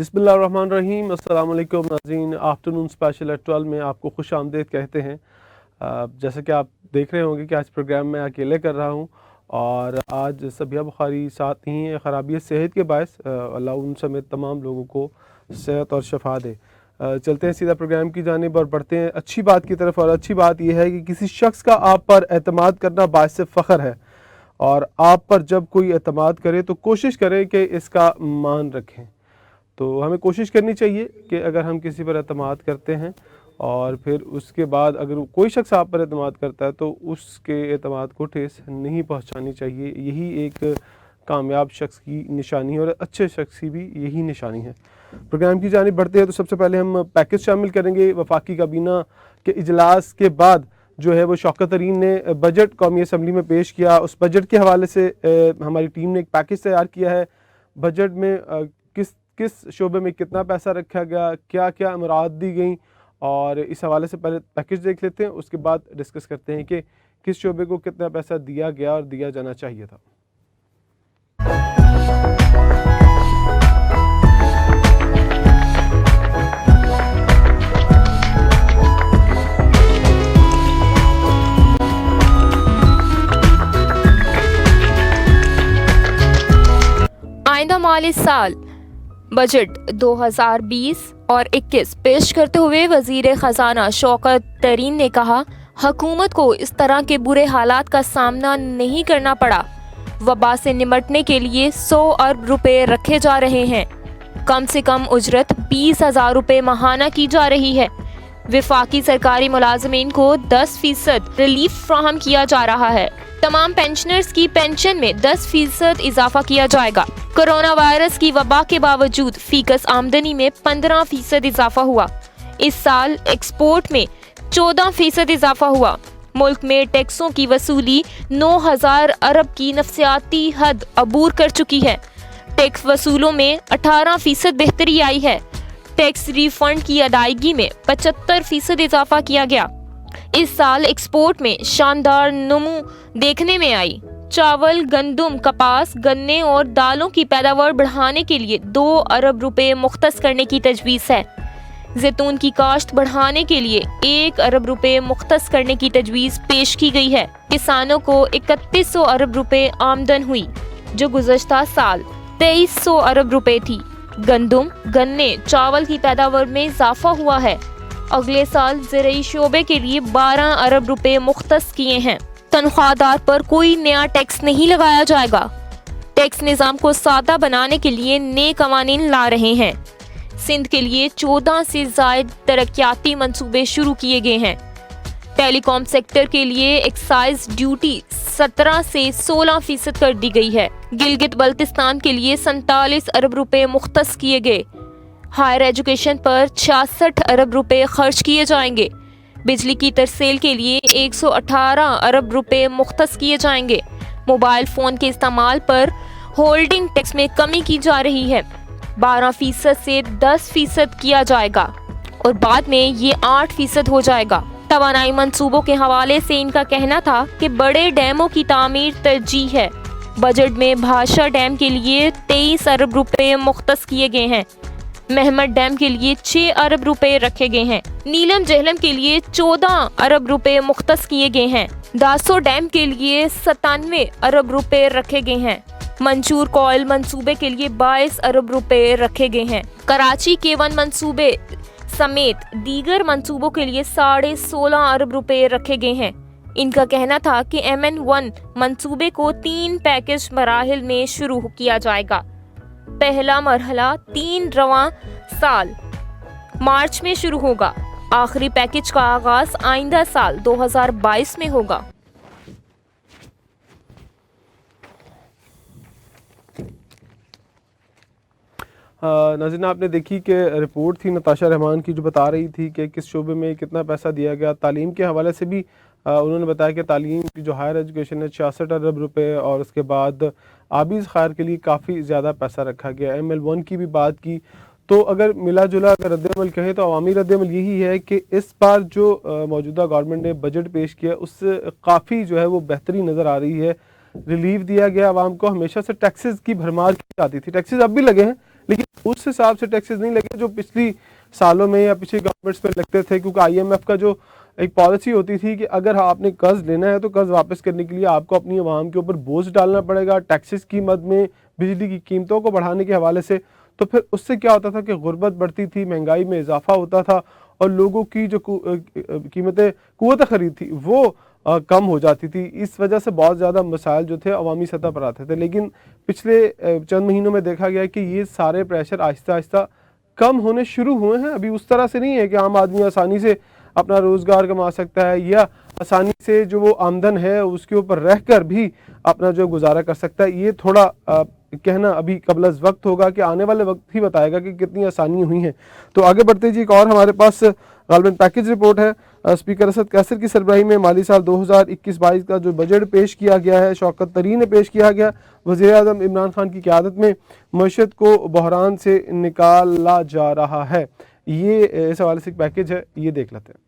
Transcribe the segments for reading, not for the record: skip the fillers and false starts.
बिस्मिल्लाहिर्रहमानिर्रहीम। अस्सलाम वालेकुम नाज़रीन। आफ्टरनून स्पेशल एट 12 में आपको खुश आमदीद कहते हैं। जैसे कि आप देख रहे होंगे कि आज प्रोग्राम मैं अकेले कर रहा हूं और आज सबिया बुखारी साथ नहीं है। ख़राबी सेहत के बायस अल्लाह उन समेत तमाम लोगों को सेहत और शफा दे। चलते हैं सीधा प्रोग्राम की जानिब और बढ़ते हैं अच्छी बात की तरफ। और अच्छी बात यह है कि किसी शख्स का आप पर एतमाद करना बायस फ़ख्र है और आप पर जब कोई एतमाद करे तो कोशिश करें कि इसका मान रखें। तो हमें कोशिश करनी चाहिए कि अगर हम किसी पर एतमाद करते हैं और फिर उसके बाद अगर कोई शख्स आप पर एतमाद करता है तो उसके एतमाद को ठेस नहीं पहुंचानी चाहिए। यही एक कामयाब शख्स की निशानी है और अच्छे शख्स की भी यही निशानी है। प्रोग्राम की जानिब बढ़ते हैं तो सबसे पहले हम पैकेज शामिल करेंगे। वफाकी काबीना के इजलास के बाद जो है वो शौकत तरीन ने बजट कौमी असम्बली में पेश किया। उस बजट के हवाले से हमारी टीम ने एक पैकेज तैयार किया है। बजट में किस शोबे में कितना पैसा रखा गया, क्या क्या अमरात दी गई, और इस हवाले से पहले पैकेज देख लेते हैं। उसके बाद डिस्कस करते हैं कि किस शोबे को कितना पैसा दिया गया और दिया जाना चाहिए था। आइंदा माली साल बजट 2020 और 21 पेश करते हुए वजीर खजाना शौकत तरीन ने कहा, हुकूमत को इस तरह के बुरे हालात का सामना नहीं करना पड़ा। वबा से निपटने के लिए 100 अरब रुपए रखे जा रहे हैं। कम से कम उजरत 20,000 रुपए माहाना की जा रही है। विफाकी सरकारी मुलाजमीन को 10% रिलीफ फ्राहम किया जा रहा है। तमाम पेंशनर्स की पेंशन में 10% इजाफा किया जाएगा। कोरोना वायरस की वबा के बावजूद फीकस आमदनी में 15% इजाफा हुआ। इस साल एक्सपोर्ट में 14% इजाफा हुआ। मुल्क में टैक्सों की वसूली 9,000 अरब की नफसियाती हद अबूर कर चुकी है। टैक्स वसूलों में 18% बेहतरी आई है। टैक्स रिफंड की अदायगी में 75% इजाफा किया गया। इस साल एक्सपोर्ट में शानदार नमू देखने में आई। चावल, गंदम, कपास, गन्ने और दालों की पैदावार बढ़ाने के लिए 2 अरब रुपए मुख्तस करने की तजवीज़ है। जैतून की काश्त बढ़ाने के लिए 1 अरब रुपए मुख्तस करने की तजवीज़ पेश की गई है। किसानों को 3100 अरब रुपए आमदन हुई, जो गुज़श्ता साल 2300 अरब रुपए थी। गंदम, गन्ने, चावल की पैदावार में इजाफा हुआ है। अगले साल ज़राई शोबे के लिए 12 अरब रुपए मुख्तस किए हैं। तनख्वाहदार पर कोई नया टैक्स नहीं लगाया जाएगा। टैक्स निज़ाम को सादा बनाने के लिए नए कवानीन ला रहे हैं। सिंध के लिए 14 से ज़ायद तरक्याती मंसूबे शुरू किए गए हैं। टेलीकॉम सेक्टर के लिए एक्साइज ड्यूटी 17 से 16% कर दी गई है। गिलगित बल्तिस्तान के लिए 47 अरब रुपए मुख्तस किए गए। हायर एजुकेशन पर 66 अरब रुपए खर्च किए जाएंगे। बिजली की तरसेल के लिए 118 अरब रुपए मुख्तस किए जाएंगे। मोबाइल फ़ोन के इस्तेमाल पर होल्डिंग टैक्स में कमी की जा रही है। 12% से 10% किया जाएगा और बाद में ये 8% हो जाएगा। तवानाई मंसूबों के हवाले से इनका कहना था कि बड़े डैमों की तामीर तरजीह है। बजट में भाषा डैम के लिए 23 अरब रुपए मुख्तस किए गए हैं। महमद डैम के लिए 6 अरब रुपए रखे गए हैं। नीलम जहलम के लिए 14 अरब रुपए मुख्तस किए गए हैं। दासो डैम के लिए 97 अरब रुपए रखे गए हैं। मंचूर कॉयल मंसूबे के लिए 22 अरब रुपए रखे गए हैं। कराची के वन मंसूबे समेत दीगर मंसूबों के लिए 16.5 अरब रुपए रखे गए हैं। इनका कहना था कि MN1 मंसूबे को 3 पैकेज मराहिल में शुरू किया जाएगा। पहला मरहला 3 रवां साल मार्च में शुरू होगा। आखिरी पैकेज का आगाज आइंदा साल 2022 में होगा। नाज़रीन, आपने देखी कि रिपोर्ट थी नताशा रहमान की जो बता रही थी कि किस शोबे में कितना पैसा दिया गया। तालीम के हवाले से भी उन्होंने बताया कि तालीम की जो हायर एजुकेशन है 66 अरब रुपए और उसके बाद आबीज़ खैर के लिए काफ़ी ज़्यादा पैसा रखा गया। ML1 की भी बात की तो अगर मिला जुला अगर रद्दमल कहें तो अवामी रद्दमल यही है कि इस बार जो मौजूदा गवर्नमेंट ने बजट पेश किया उससे काफ़ी जो है वो बेहतरी नज़र आ रही है। रिलीफ दिया गया आवाम को। हमेशा से टैक्सेस की भरमार की जाती थी, टैक्सेस अब भी लगे हैं लेकिन उस हिसाब से टैक्सेस नहीं लगे जो पिछली सालों में या पिछली गवर्नमेंट्स में लगते थे, क्योंकि IMF का जो एक पॉलिसी होती थी कि अगर आपने कर्ज लेना है तो कर्ज वापस करने के लिए आपको अपनी आवाम के ऊपर बोझ डालना पड़ेगा, टैक्सेस की मद में बिजली की कीमतों को बढ़ाने के हवाले से। तो फिर उससे क्या होता था कि गुर्बत बढ़ती थी, महंगाई में इजाफा होता था और लोगों की जो कीमतें कुव्वत खरीद थी वो कम हो जाती थी। इस वजह से बहुत ज़्यादा मसाइल जो थे अवामी सतह पर आते थे। लेकिन पिछले चंद महीनों में देखा गया कि ये सारे प्रेशर आहिस्ता आहिस्ता कम होने शुरू हुए हैं। अभी उस तरह से नहीं है कि आम आदमी आसानी से अपना रोज़गार कमा सकता है या आसानी से जो वो आमदन है उसके ऊपर रहकर भी अपना जो गुजारा कर सकता है। ये थोड़ा कहना अभी कबल अज़ वक्त होगा कि आने वाले वक्त ही बताएगा कि कितनी आसानी हुई है। तो आगे बढ़ते जी, एक और हमारे पास गालबन पैकेज रिपोर्ट है। स्पीकर असद कैसर की सरबराही में माली साल 2021-22 का जो बजट पेश किया गया है, शौकत तरीन ने पेश किया गया। वज़ीर आज़म इमरान खान की क़यादत में मईशत को बहरान से निकाला जा रहा है। ये इस हवाले से एक पैकेज है, ये देख लेते हैं।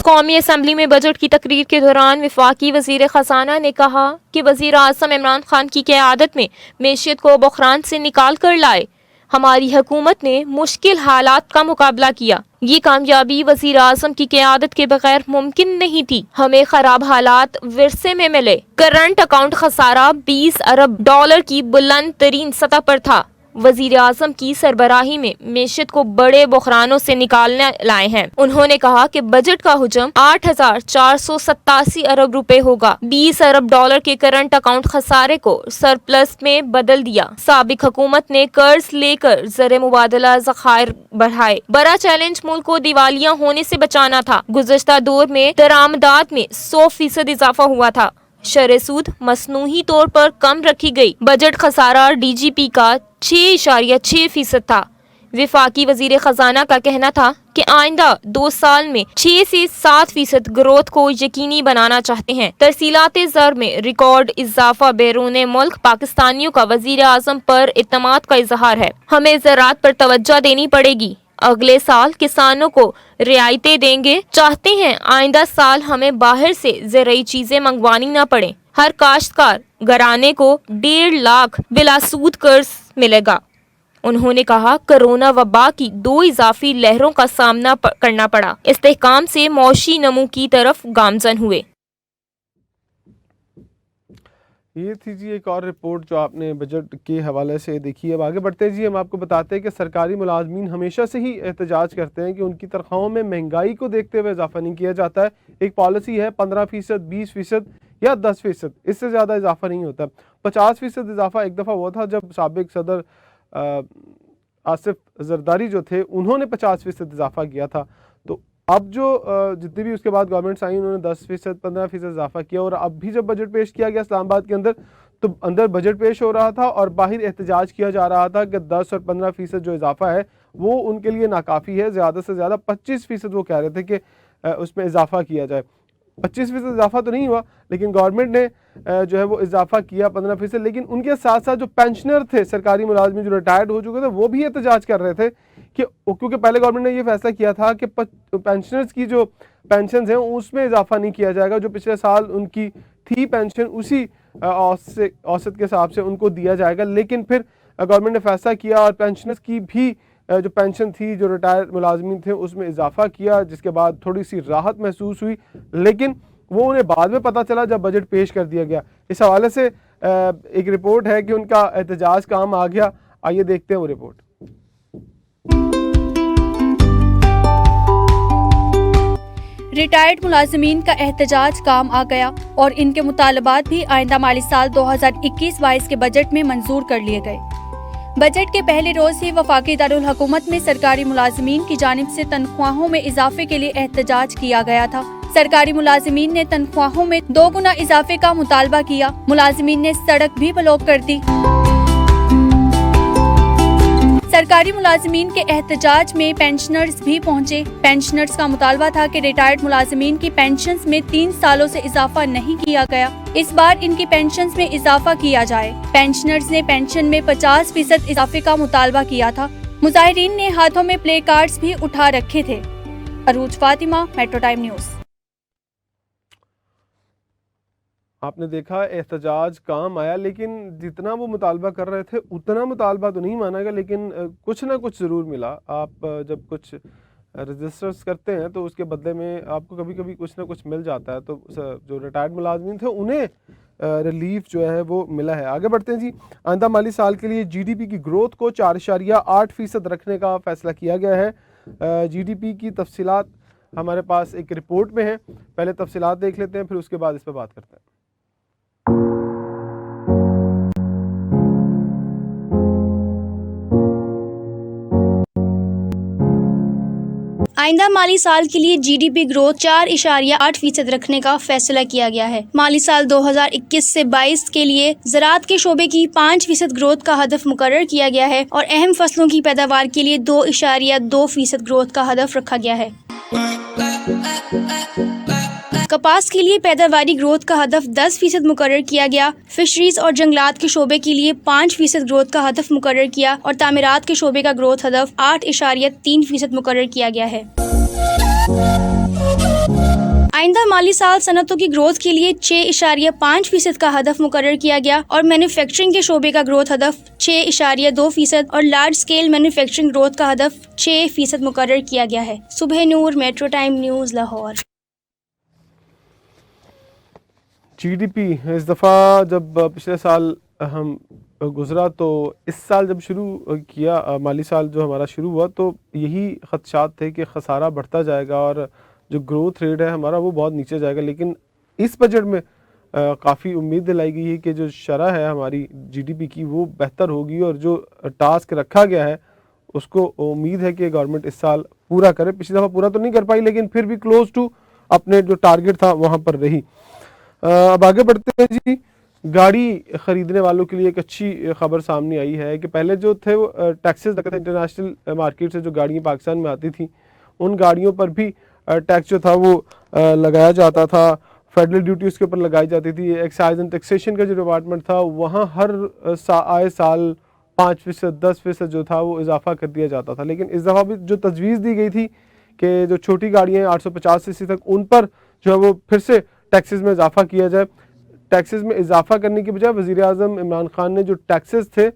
कौमी असम्बली में बजट की तकरीर के दौरान वफाकी वज़ीर ख़ज़ाना ने कहा कि वज़ीर आज़म इमरान खान की क़यादत में मैशियत को बहरान से निकाल कर लाए। हमारी हुकूमत ने मुश्किल हालात का मुकाबला किया। ये कामयाबी वज़ीर आज़म की क़यादत के बगैर मुमकिन नहीं थी। हमें खराब हालात विरसे में मिले। करंट अकाउंट खसारा 20 अरब डॉलर की बुलंद तरीन सतह पर था। वज़ीर आज़म की सरबराही में मैशियत को बड़े बहरानों से निकालने लाए हैं। उन्होंने कहा कि बजट का हुजम 8,487 अरब रुपए होगा। 20 अरब डॉलर के करंट अकाउंट खसारे को सरप्लस में बदल दिया। साबिक हुकूमत ने कर्ज लेकर ज़र मुबादला ज़खायर बढ़ाए। बड़ा चैलेंज मुल्क को दिवालिया होने से बचाना था। गुज़श्ता दौर में दरामदात में 100% इजाफा हुआ था। शरह सूद मसनूही तौर पर कम रखी गई। बजट खसारा DGP का 6.6% था। वफाकी वजीर खजाना का कहना था कि आइंदा 2 साल में 6 से 7% ग्रोथ को यकीनी बनाना चाहते हैं। तरसीलात ज़र में रिकॉर्ड इजाफा बैरून मुल्क पाकिस्तानियों का वजीर आज़म पर इत्मीनान का इजहार है। हमें ज़राअत पर तवज्जो देनी पड़ेगी। अगले साल किसानों को रियायतें देंगे। चाहते हैं आइंदा साल हमें बाहर से ज़रूरी चीजें मंगवानी न पड़े। हर काश्तकार घराने को 1.5 लाख बिलासूद कर्ज मिलेगा। उन्होंने कहा कोरोना वबा की 2 इजाफी लहरों का सामना करना पड़ा। इस्तेहकाम से मौशी नमू की तरफ गामजन हुए। ये थी जी एक और रिपोर्ट जो आपने बजट के हवाले से देखी। अब आगे बढ़ते हैं जी, हम आपको बताते हैं कि सरकारी मुलाजमीन हमेशा से ही एहतजाज करते हैं कि उनकी तनख्वाहों में महंगाई को देखते हुए इजाफा नहीं किया जाता है। एक पॉलिसी है 15%, 20% या 10%, इससे ज़्यादा इजाफा नहीं होता। 50% इजाफा एक दफ़ा हुआ था जब साबिक सदर आसिफ जरदारी जो थे उन्होंने 50% इजाफा किया था। तो अब जो जितनी भी उसके बाद गवर्नमेंट्स आई उन्होंने 10%, 15% इजाफा किया। और अब भी जब बजट पेश किया गया इस्लामाबाद के अंदर, तो अंदर बजट पेश हो रहा था और बाहर एहतजाज किया जा रहा था कि 10 और 15% जो इजाफा है वो उनके लिए नाकाफ़ी है। ज़्यादा से ज़्यादा 25% वो कह रहे थे कि उसमें इजाफा किया जाए। 25% इजाफा तो नहीं हुआ, लेकिन गवर्नमेंट ने जो है वो इजाफा किया 15%। लेकिन उनके साथ साथ जो पेंशनर थे, सरकारी मुलाजमी जो रिटायर्ड हो चुके थे, वो भी एहतजाज कर रहे थे कि क्योंकि पहले गवर्नमेंट ने ये फैसला किया था कि पेंशनर्स की जो पेंशन है उसमें इजाफा नहीं किया जाएगा। जो पिछले साल उनकी थी पेंशन उसी औसत के हिसाब से उनको दिया जाएगा। लेकिन फिर गवर्नमेंट ने फैसला किया और पेंशनर्स की भी जो पेंशन थी, जो रिटायर्ड मुलाजमीन थे, उसमें इजाफा किया, जिसके बाद थोड़ी सी राहत महसूस हुई। लेकिन वो उन्हें बाद में पता चला जब बजट पेश कर दिया गया। इस हवाले से एक रिपोर्ट है कि उनका एहतजाज काम आ गया। आइए देखते हैं वो रिपोर्ट। रिटायर्ड मुलाजमीन का एहतजाज काम आ गया और इनके मुतालबात भी आइंदा माली साल 2021-22 के बजट में मंजूर कर लिए गए। बजट के पहले रोज ही वफाकी दारुल हुकूमत में सरकारी मुलाजमीन की जानिब से तनख्वाहों में इजाफे के लिए एहतजाज किया गया था। सरकारी मुलाजमीन ने तनख्वाहों में 2 गुना इजाफे का मुतालबा किया। मुलाजमीन ने सड़क भी ब्लॉक कर दी। सरकारी मुलाजिमीन के एहतजाज में पेंशनर्स भी पहुंचे। पेंशनर्स का मुतालबा था कि रिटायर्ड मुलाजिमीन की पेंशन्स में 3 सालों से इजाफा नहीं किया गया, इस बार इनकी पेंशन्स में इजाफा किया जाए। पेंशनर्स ने पेंशन में 50% इजाफे का मुतालबा किया था। मुजाहिरीन ने हाथों में प्ले कार्ड्स भी उठा रखे थे। अरूज फातिमा, मेट्रो टाइम न्यूज़। आपने देखा एहतजाज काम आया, लेकिन जितना वो मुतालबा कर रहे थे उतना मुतालबा तो नहीं माना गया, लेकिन कुछ ना कुछ ज़रूर मिला। आप जब कुछ रजिस्टर्स करते हैं तो उसके बदले में आपको कभी कभी कुछ ना कुछ मिल जाता है। तो जो रिटायर्ड मुलाजमीन थे उन्हें रिलीफ जो है वो मिला है। आगे बढ़ते हैं जी। आइंदा माली साल के लिए जीडीपी की ग्रोथ को 4.8% रखने का फैसला किया गया है। जीडीपी की तफसीलात हमारे पास एक रिपोर्ट में है, पहले तफसीलात देख लेते हैं, फिर उसके बाद इस पर बात करते हैं। आइंदा माली साल के लिए जीडीपी ग्रोथ 4.8% रखने का फैसला किया गया है। माली साल 2021 से 22 के लिए ज़राअत के शोबे की 5% ग्रोथ का हदफ मुकर्रर किया गया है और अहम फसलों की पैदावार के लिए 2.2% ग्रोथ का हदफ रखा गया है। कपास के लिए पैदावारी ग्रोथ का हदफ 10% मुकर्रर किया गया। फिशरीज और जंगलात के शोबे के लिए 5% ग्रोथ का हदफ मुकर्रर किया और तामीरात के शोबे का ग्रोथ हदफ 8.3% मुकर्रर किया गया है। आइंदा माली साल सनतों की ग्रोथ के लिए 6.5% का हदफ मुकर्रर किया गया और मैन्युफैक्चरिंग के शोबे का ग्रोथ हदफ 6.2% और लार्ज स्केल मैन्युफैक्चरिंग ग्रोथ का हदफ 6% मुकर्रर किया गया है। Subah Noor, metro time news, Lahore. GDP इस दफ़ा जब पिछले साल हम गुज़रा तो इस साल जब शुरू किया, माली साल जो हमारा शुरू हुआ, तो यही ख़दशात थे कि ख़सारा बढ़ता जाएगा और जो ग्रोथ रेट है हमारा वो बहुत नीचे जाएगा। लेकिन इस बजट में काफ़ी उम्मीद दिलाई गई है कि जो शरह है हमारी जीडीपी की वो बेहतर होगी और जो टास्क रखा गया है उसको उम्मीद है कि गवर्नमेंट इस साल पूरा करे। पिछली दफ़ा पूरा तो नहीं कर पाई, लेकिन फिर भी क्लोज टू अपने जो टारगेट था वहाँ पर रही। अब आगे बढ़ते हैं जी। गाड़ी ख़रीदने वालों के लिए एक अच्छी खबर सामने आई है कि पहले जो थे वो टैक्सेस लगते थे इंटरनेशनल मार्केट से, जो गाड़ियाँ पाकिस्तान में आती थी उन गाड़ियों पर भी टैक्स जो था वो लगाया जाता था। फेडरल ड्यूटी उसके ऊपर लगाई जाती थी। एक्साइज एंड टैक्सेशन का जो डिपार्टमेंट था वहाँ हर आए साल 5%, 10% जो था वो इजाफा कर दिया जाता था। लेकिन इस दफ़ा भी जो तजवीज़ दी गई थी कि जो छोटी गाड़ियाँ हैं 850 सीसी तक, उन पर जो है वो फिर से टैक्सेस में इजाफा किया जाए। टैक्सेस में इजाफा करने की बजाय वज़ीर आज़म इमरान खान ने जो टैक्सेस थे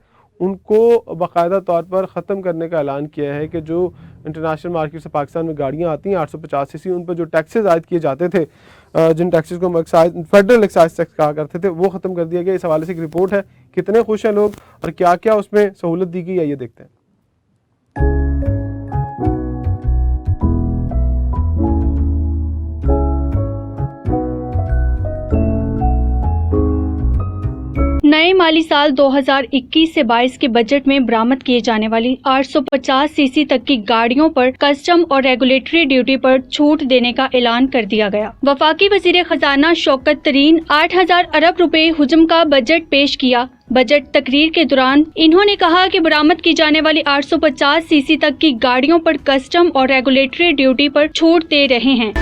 उनको बाकायदा तौर पर ख़त्म करने का ऐलान किया है कि जो इंटरनेशनल मार्केट से पाकिस्तान में गाड़ियाँ आती हैं 850 सीसी, उन पर जो टैक्सेस आयद किए जाते थे, जिन टैक्सेस को हम फेडरल एक्साइज टैक्स कहा करते थे, वो ख़त्म कर दिया गया। इस हवाले से एक रिपोर्ट है, कितने खुश हैं लोग और क्या क्या उसमें सहूलत दी गई है, ये देखते हैं। नए माली साल 2021 से 22 के बजट में बरामद किए जाने वाली 850 सीसी तक की गाड़ियों पर कस्टम और रेगुलेटरी ड्यूटी पर छूट देने का ऐलान कर दिया गया। वफाकी वजीर खजाना शौकत तरीन 8000 अरब रुपए हुजम का बजट पेश किया। बजट तकरीर के दौरान इन्होंने कहा कि बरामद की जाने वाली 850 सीसी तक की गाड़ियों पर कस्टम और रेगुलेटरी ड्यूटी पर छूट दे रहे हैं।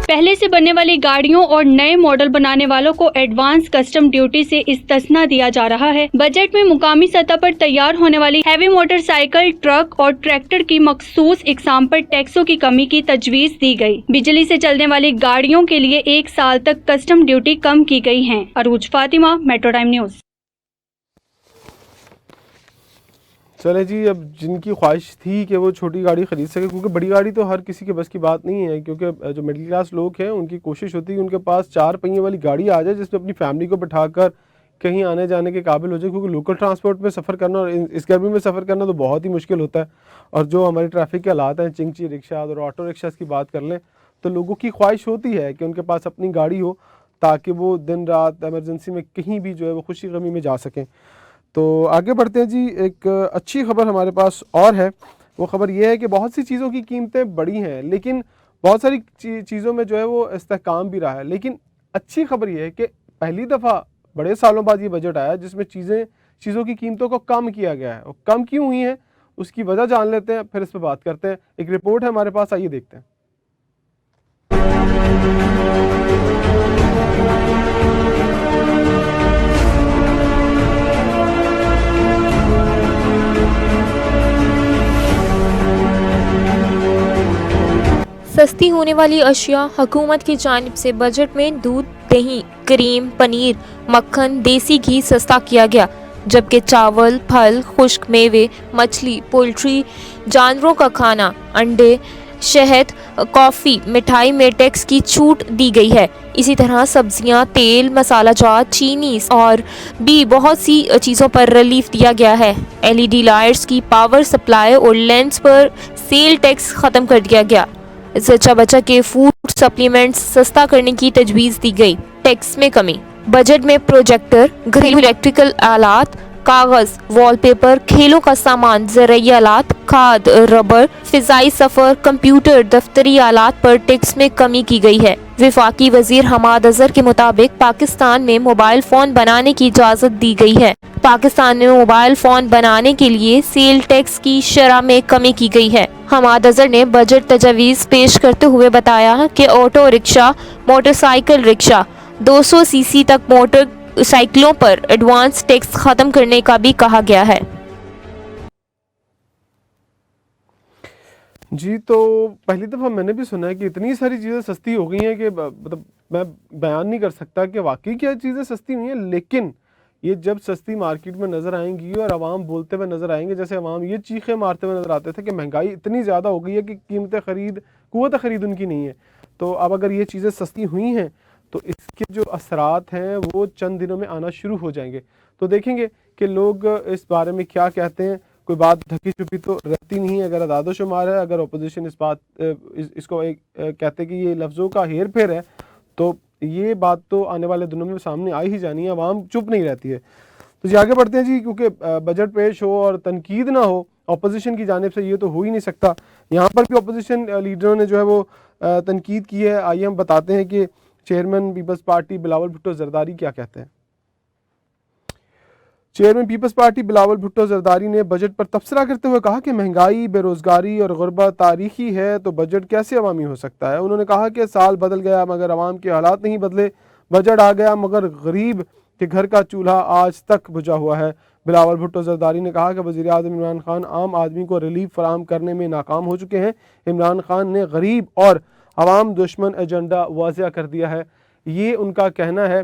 पहले से बनने वाली गाड़ियों और नए मॉडल बनाने वालों को एडवांस कस्टम ड्यूटी से इस्तिस्ना दिया जा रहा है। बजट में मुकामी सतह पर तैयार होने वाली हैवी मोटरसाइकिल, ट्रक और ट्रैक्टर की मखसूस इकसाम पर टैक्सों की कमी की तजवीज़ दी गई। बिजली से चलने वाली गाड़ियों के लिए 1 साल तक कस्टम ड्यूटी कम की गई है। अरूज फातिमा, मेट्रो टाइम न्यूज़। चले जी, अब जिनकी ख्वाहिश थी कि वो छोटी गाड़ी ख़रीद सके, क्योंकि बड़ी गाड़ी तो हर किसी के बस की बात नहीं है, क्योंकि जो मिडिल क्लास लोग हैं उनकी कोशिश होती है उनके पास 4 पहिए वाली गाड़ी आ जाए जिसमें अपनी फैमिली को बिठाकर कहीं आने जाने के काबिल हो जाए। क्योंकि लोकल ट्रांसपोर्ट में सफ़र करना और इस गर्मी में सफ़र करना तो बहुत ही मुश्किल होता है। और जो हमारी ट्रैफिक के हालात हैं, चिंगची रिक्शा और ऑटो रिक्शास की बात कर लें तो लोगों की ख्वाहिश होती है कि उनके पास अपनी गाड़ी हो ताकि वो दिन रात एमरजेंसी में कहीं भी जो है वो खुशी गमी में जा सकें। तो आगे बढ़ते हैं जी। एक अच्छी खबर हमारे पास और है। वो खबर ये है कि बहुत सी चीज़ों की कीमतें बढ़ी हैं, लेकिन बहुत सारी चीज़ों में जो है वो इस्तेहकाम भी रहा है। लेकिन अच्छी खबर ये है कि पहली दफ़ा बड़े सालों बाद ये बजट आया जिसमें चीज़ों की कीमतों को कम किया गया है। और कम क्यों हुई हैं उसकी वजह जान लेते हैं, फिर इस पर बात करते हैं। एक रिपोर्ट है हमारे पास, आइए देखते हैं। सस्ती होने वाली अशिया हुकूमत की जानिब से बजट में दूध, दही, क्रीम, पनीर, मक्खन, देसी घी सस्ता किया गया, जबकि चावल, फल, खुश्क मेवे, मछली, पोल्ट्री, जानवरों का खाना, अंडे, शहद, कॉफ़ी, मिठाई में टैक्स की छूट दी गई है। इसी तरह सब्जियां, तेल, मसाला जात, चीनी और भी बहुत सी चीज़ों पर रिलीफ दिया गया है। LED लाइट्स की पावर सप्लाई और लेंस पर सेल टैक्स ख़त्म कर दिया गया। जच्चा बच्चा के फूड सप्लीमेंट्स सस्ता करने की तजवीज़ दी गई। टैक्स में कमी, बजट में प्रोजेक्टर, घरेलू इलेक्ट्रिकल आलात, कागज़, वॉलपेपर, खेलों का सामान, ज़रूरी आलात, खाद, रबर, फ़िज़ाई सफ़र, कंप्यूटर, दफ्तरी आलात पर टैक्स में कमी की गई है। वफाकी वज़ीर हमाद अज़हर के मुताबिक पाकिस्तान में मोबाइल फ़ोन बनाने की इजाज़त दी गई है। पाकिस्तान में मोबाइल फ़ोन बनाने के लिए सेल टैक्स की शरह में कमी की गई है। हमाद अज़हर ने बजट तजवीज़ पेश करते हुए बताया कि auto rickshaw, motorcycle rickshaw, 200 cc तक मोटर साइकिलों पर एडवांस टैक्स ख़त्म करने का भी कहा गया है। जी, तो पहली दफ़ा मैंने भी सुना है कि इतनी सारी चीज़ें सस्ती हो गई हैं कि मतलब मैं बयान नहीं कर सकता कि वाकई क्या चीज़ें सस्ती हुई हैं। लेकिन ये जब सस्ती मार्केट में नज़र आएंगी और आवाम बोलते हुए नज़र आएंगे, जैसे आवाम ये चीखें मारते हुए नज़र आते थे कि महंगाई इतनी ज़्यादा हो गई है कि कुव्वत ख़रीद उनकी नहीं है, तो अब अगर ये चीज़ें सस्ती हुई हैं तो इसके जो असरात हैं वो चंद दिनों में आना शुरू हो जाएंगे। तो देखेंगे कि लोग इस बारे में क्या कहते हैं। कोई बात ढकी छुपी तो रहती नहीं है। अगर अदाद शुमार है, अगर अपोजिशन इसको कहते कि ये लफ्ज़ों का हेर फेर है, तो ये बात तो आने वाले दिनों में सामने आ ही जानी है। आवाम चुप नहीं रहती है। तो जी आगे बढ़ते हैं जी, क्योंकि बजट पेश हो और तनकीद ना हो अपोजिशन की जानिब से, ये तो हो ही नहीं सकता। यहाँ पर भी अपोजिशन लीडरों ने जो है वो तनकीद की है। आइए हम बताते हैं कि चेयरमैन पीपल्स पार्टी बिलावल भुट्टो जरदारी क्या कहते हैं। चेयरमैन पीपल्स पार्टी बिलावल भुट्टो जरदारी ने बजट पर तबसरा करते हुए कहा कि महंगाई, बेरोजगारी और गुर्बत तारीखी है, तो बजट कैसे अवामी हो सकता है। उन्होंने कहा कि साल बदल गया मगर अवाम के हालात नहीं बदले, बजट आ गया मगर गरीब के घर का चूल्हा आज तक बुझा हुआ है। बिलावल भुट्टो जरदारी ने कहा कि वज़ीर आज़म इमरान खान आम आदमी को रिलीफ फराहम करने में नाकाम हो चुके हैं। इमरान खान ने गरीब और अवाम दुश्मन एजेंडा वाज़िया कर दिया है, ये उनका कहना है।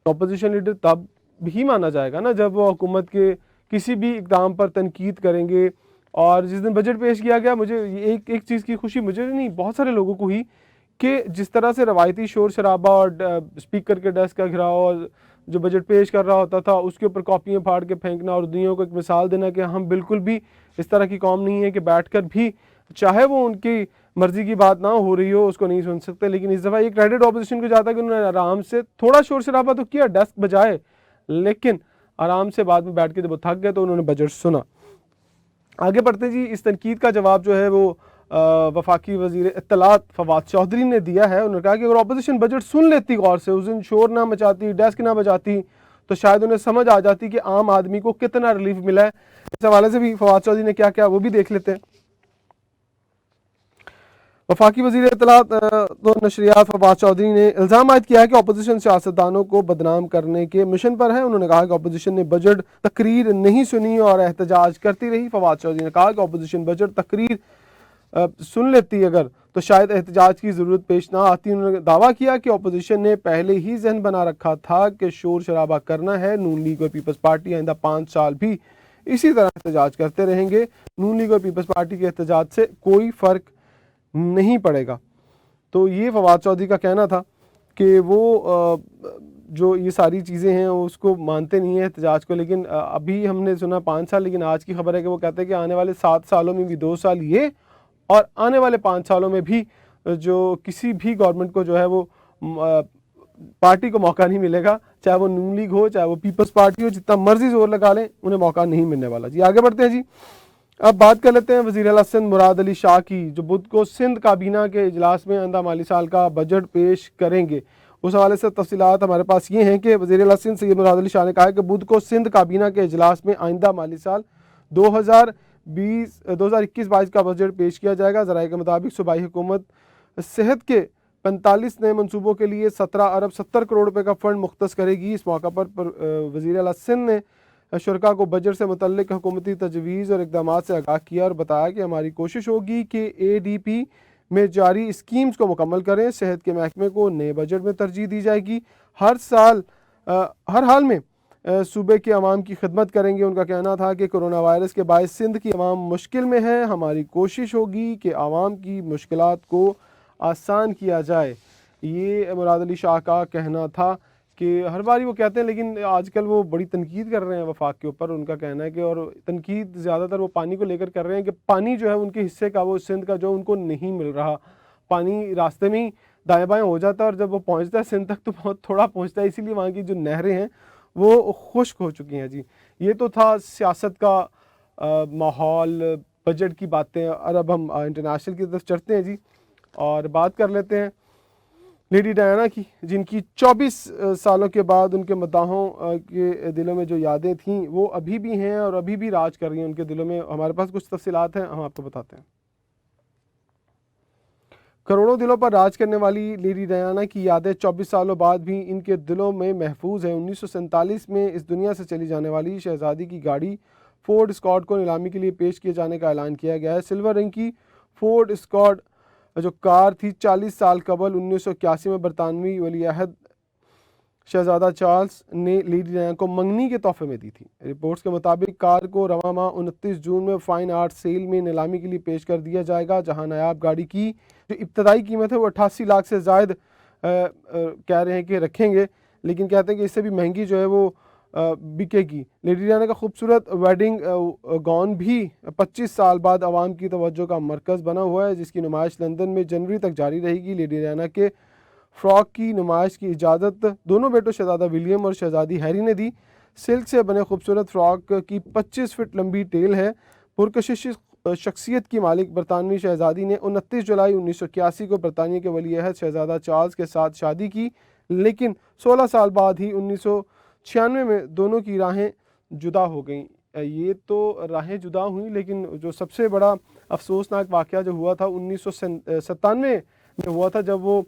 अपोजिशन लीडर तब भी माना जाएगा ना जब वो हुकूमत के किसी भी इक़दाम पर तनकीद करेंगे। और जिस दिन बजट पेश किया गया, मुझे एक चीज़ की खुशी, मुझे नहीं बहुत सारे लोगों को हुई कि जिस तरह से रवायती शोर शराबा और स्पीकर के डेस्क का घिराव और जो बजट पेश कर रहा होता था उसके ऊपर कॉपियाँ फाड़ के फेंकना और दुनिया को एक मिसाल देना कि हम बिल्कुल भी इस तरह की कौम नहीं है कि बैठकर भी चाहे वो उनकी मर्जी की बात ना हो रही हो उसको नहीं सुन सकते। लेकिन इस दफ़ा ये क्रेडिट ऑपोजिशन को जाता है कि उन्होंने आराम से थोड़ा शोर शराबा तो किया, डेस्क बजाए, लेकिन आराम से बाद में बैठ के जब वो थक गए तो उन्होंने बजट सुना। आगे बढ़ते जी, इस तनकीद का जवाब जो है वो वफाकी वज़ीर इत्तलात फवाद चौधरी ने दिया है। उन्होंने कहा कि अगर अपोजिशन बजट सुन लेती गौर से, उस दिन शोर ना मचाती, डेस्क ना बजाती, तो शायद उन्हें समझ आ जाती कि आम आदमी को कितना रिलीफ मिला है। इस हवाले से भी फवाद चौधरी ने क्या क्या वो भी देख लेते हैं। वफाकी वज़ीर इत्तलात तो नशरियात फवाद चौधरी ने इल्ज़ाम आयद किया है कि अपोजिशन सियासतदानों को बदनाम करने के मिशन पर है। उन्होंने कहा कि अपोजिशन ने बजट तकरीर नहीं सुनी और एहतजाज करती रही। फवाद चौधरी ने कहा कि अपोजिशन बजट तकरीर सुन लेती अगर तो शायद एहतजाज की ज़रूरत पेश ना आती। उन्होंने दावा किया कि अपोजिशन ने पहले ही जहन बना रखा था कि शोर शराबा करना है। नून लीग और पीपल्स पार्टी आइंदा 5 साल भी इसी तरह एहतजाज करते रहेंगे। नून लीग और पीपल्स पार्टी के एहतजाज से कोई फ़र्क नहीं पड़ेगा। तो ये फवाद चौधरी का कहना था कि वो जो ये सारी चीज़ें हैं उसको मानते नहीं है एहतजाज को। लेकिन अभी हमने सुना 5 साल, लेकिन आज की खबर है कि वो कहते हैं कि आने वाले 7 सालों में भी 2 साल ये और आने वाले 5 सालों में भी जो किसी भी गवर्नमेंट को जो है वो पार्टी को मौका नहीं मिलेगा, चाहे वो नून लीग हो चाहे वो पीपल्स पार्टी हो, जितना मर्जी जोर लगा लें उन्हें मौका नहीं मिलने वाला। जी आगे बढ़ते हैं जी, अब बात कर लेते हैं वज़ीर आला सिंध मुराद अली शाह की, जो बुध को सिंध काबीना के इजलास में आइंदा माली साल का बजट पेश करेंगे। उस हवाले से तफसीलात हमारे पास ये हैं कि वज़ीर आला सिंध सैयद मुराद अली शाह ने कहा है कि बुध को सिंध काबीना के इजलास में आइंदा माली साल 2021-22 का बजट पेश किया जाएगा। ज़राए के मुताबिक सूबाई हुकूमत सेहत के 45 नए मनसूबों के लिए 17 अरब 70 करोड़ रुपए का फ़ंड मुख्तस करेगी। इस मौका पर वज़ीर आला सिंध ने शुरका को बजट से मुतल्लिक हुकूमती तजवीज़ और इक़दाम से आगाह किया और बताया कि हमारी कोशिश होगी कि ADP में जारी स्कीम्स को मुकम्मल करें। सेहत के महकमे को नए बजट में तरजीह दी जाएगी। हर हाल में सूबे के अवाम की खिदमत करेंगे। उनका कहना था कि कोरोना वायरस के बायस सिंध की अवाम मुश्किल में है। हमारी कोशिश होगी कि अवाम की मुश्किलात को आसान किया जाए। ये मुराद अली शाह का कहना था कि हर बारी वो कहते हैं, लेकिन आजकल वो बड़ी तनकीद कर रहे हैं वफाक के ऊपर। उनका कहना है कि और तनकीद ज़्यादातर वो पानी को लेकर कर रहे हैं कि पानी जो है उनके हिस्से का, वो सिंध का जो उनको नहीं मिल रहा। पानी रास्ते में ही दाएँ बाएँ हो जाता है और जब वो पहुँचता है सिंध तक तो बहुत थोड़ा पहुँचता है, इसीलिए वहाँ की जो नहरें हैं वो खुश्क हो चुकी हैं। जी, ये तो था सियासत का माहौल, बजट की बातें। और अब हम इंटरनेशनल की तरफ चढ़ते हैं जी और बात कर लेते हैं लेडी डायना की, जिनकी 24 सालों के बाद उनके मद्दाहों के दिलों में जो यादें थीं वो अभी भी हैं और अभी भी राज कर रही हैं उनके दिलों में। हमारे पास कुछ तफसीलात हैं, हम आपको बताते हैं। करोड़ों दिलों पर राज करने वाली लेडी डायना की यादें 24 सालों बाद भी इनके दिलों में महफूज हैं। 1947 में इस दुनिया से चली जाने वाली शहजादी की गाड़ी फोर्ड एस्कॉर्ट को नीलामी के लिए पेश किए जाने का ऐलान किया गया है। सिल्वर रंग की फोर्ड एस्कॉर्ट जो कार थी 40 साल कबल 1981 में बरतानवी वली अहद शहजादा चार्ल्स ने लेडी डायना को मंगनी के तोहफे में दी थी। रिपोर्ट्स के मुताबिक कार को रवा माह 29 जून में फाइन आर्ट सेल में नीलामी के लिए पेश कर दिया जाएगा, जहां नायाब गाड़ी की जो इब्तदाई कीमत है वो 88 लाख से ज़ायद कह रहे हैं कि रखेंगे, लेकिन कहते हैं कि इससे भी महंगी जो है वो बिकेगी। लेडी डायना का खूबसूरत वेडिंग गाउन भी 25 साल बाद आवाम की तवज्जो का मरकज़ बना हुआ है, जिसकी नुमाइश लंदन में जनवरी तक जारी रहेगी। लेडी डायना के फ़्रॉक की नुमाइश की इजाज़त दोनों बेटों शहजादा विलियम और शहजादी हैरी ने दी। सिल्क से बने खूबसूरत फ़्रॉक की 25 फीट लंबी टेल है। पुरकशिश शख्सियत की मालिक बरतानवी शहजादी ने 29 जुलाई 1981 को बरतानिया के वली अहद शहजादा चार्ल्स के साथ शादी की, लेकिन 16 साल बाद ही 1996 में दोनों की राहें जुदा हो गईं। ये तो राहें जुदा हुई, लेकिन जो सबसे बड़ा अफसोसनाक वाक़या जो हुआ था 1997 में हुआ था, जब वो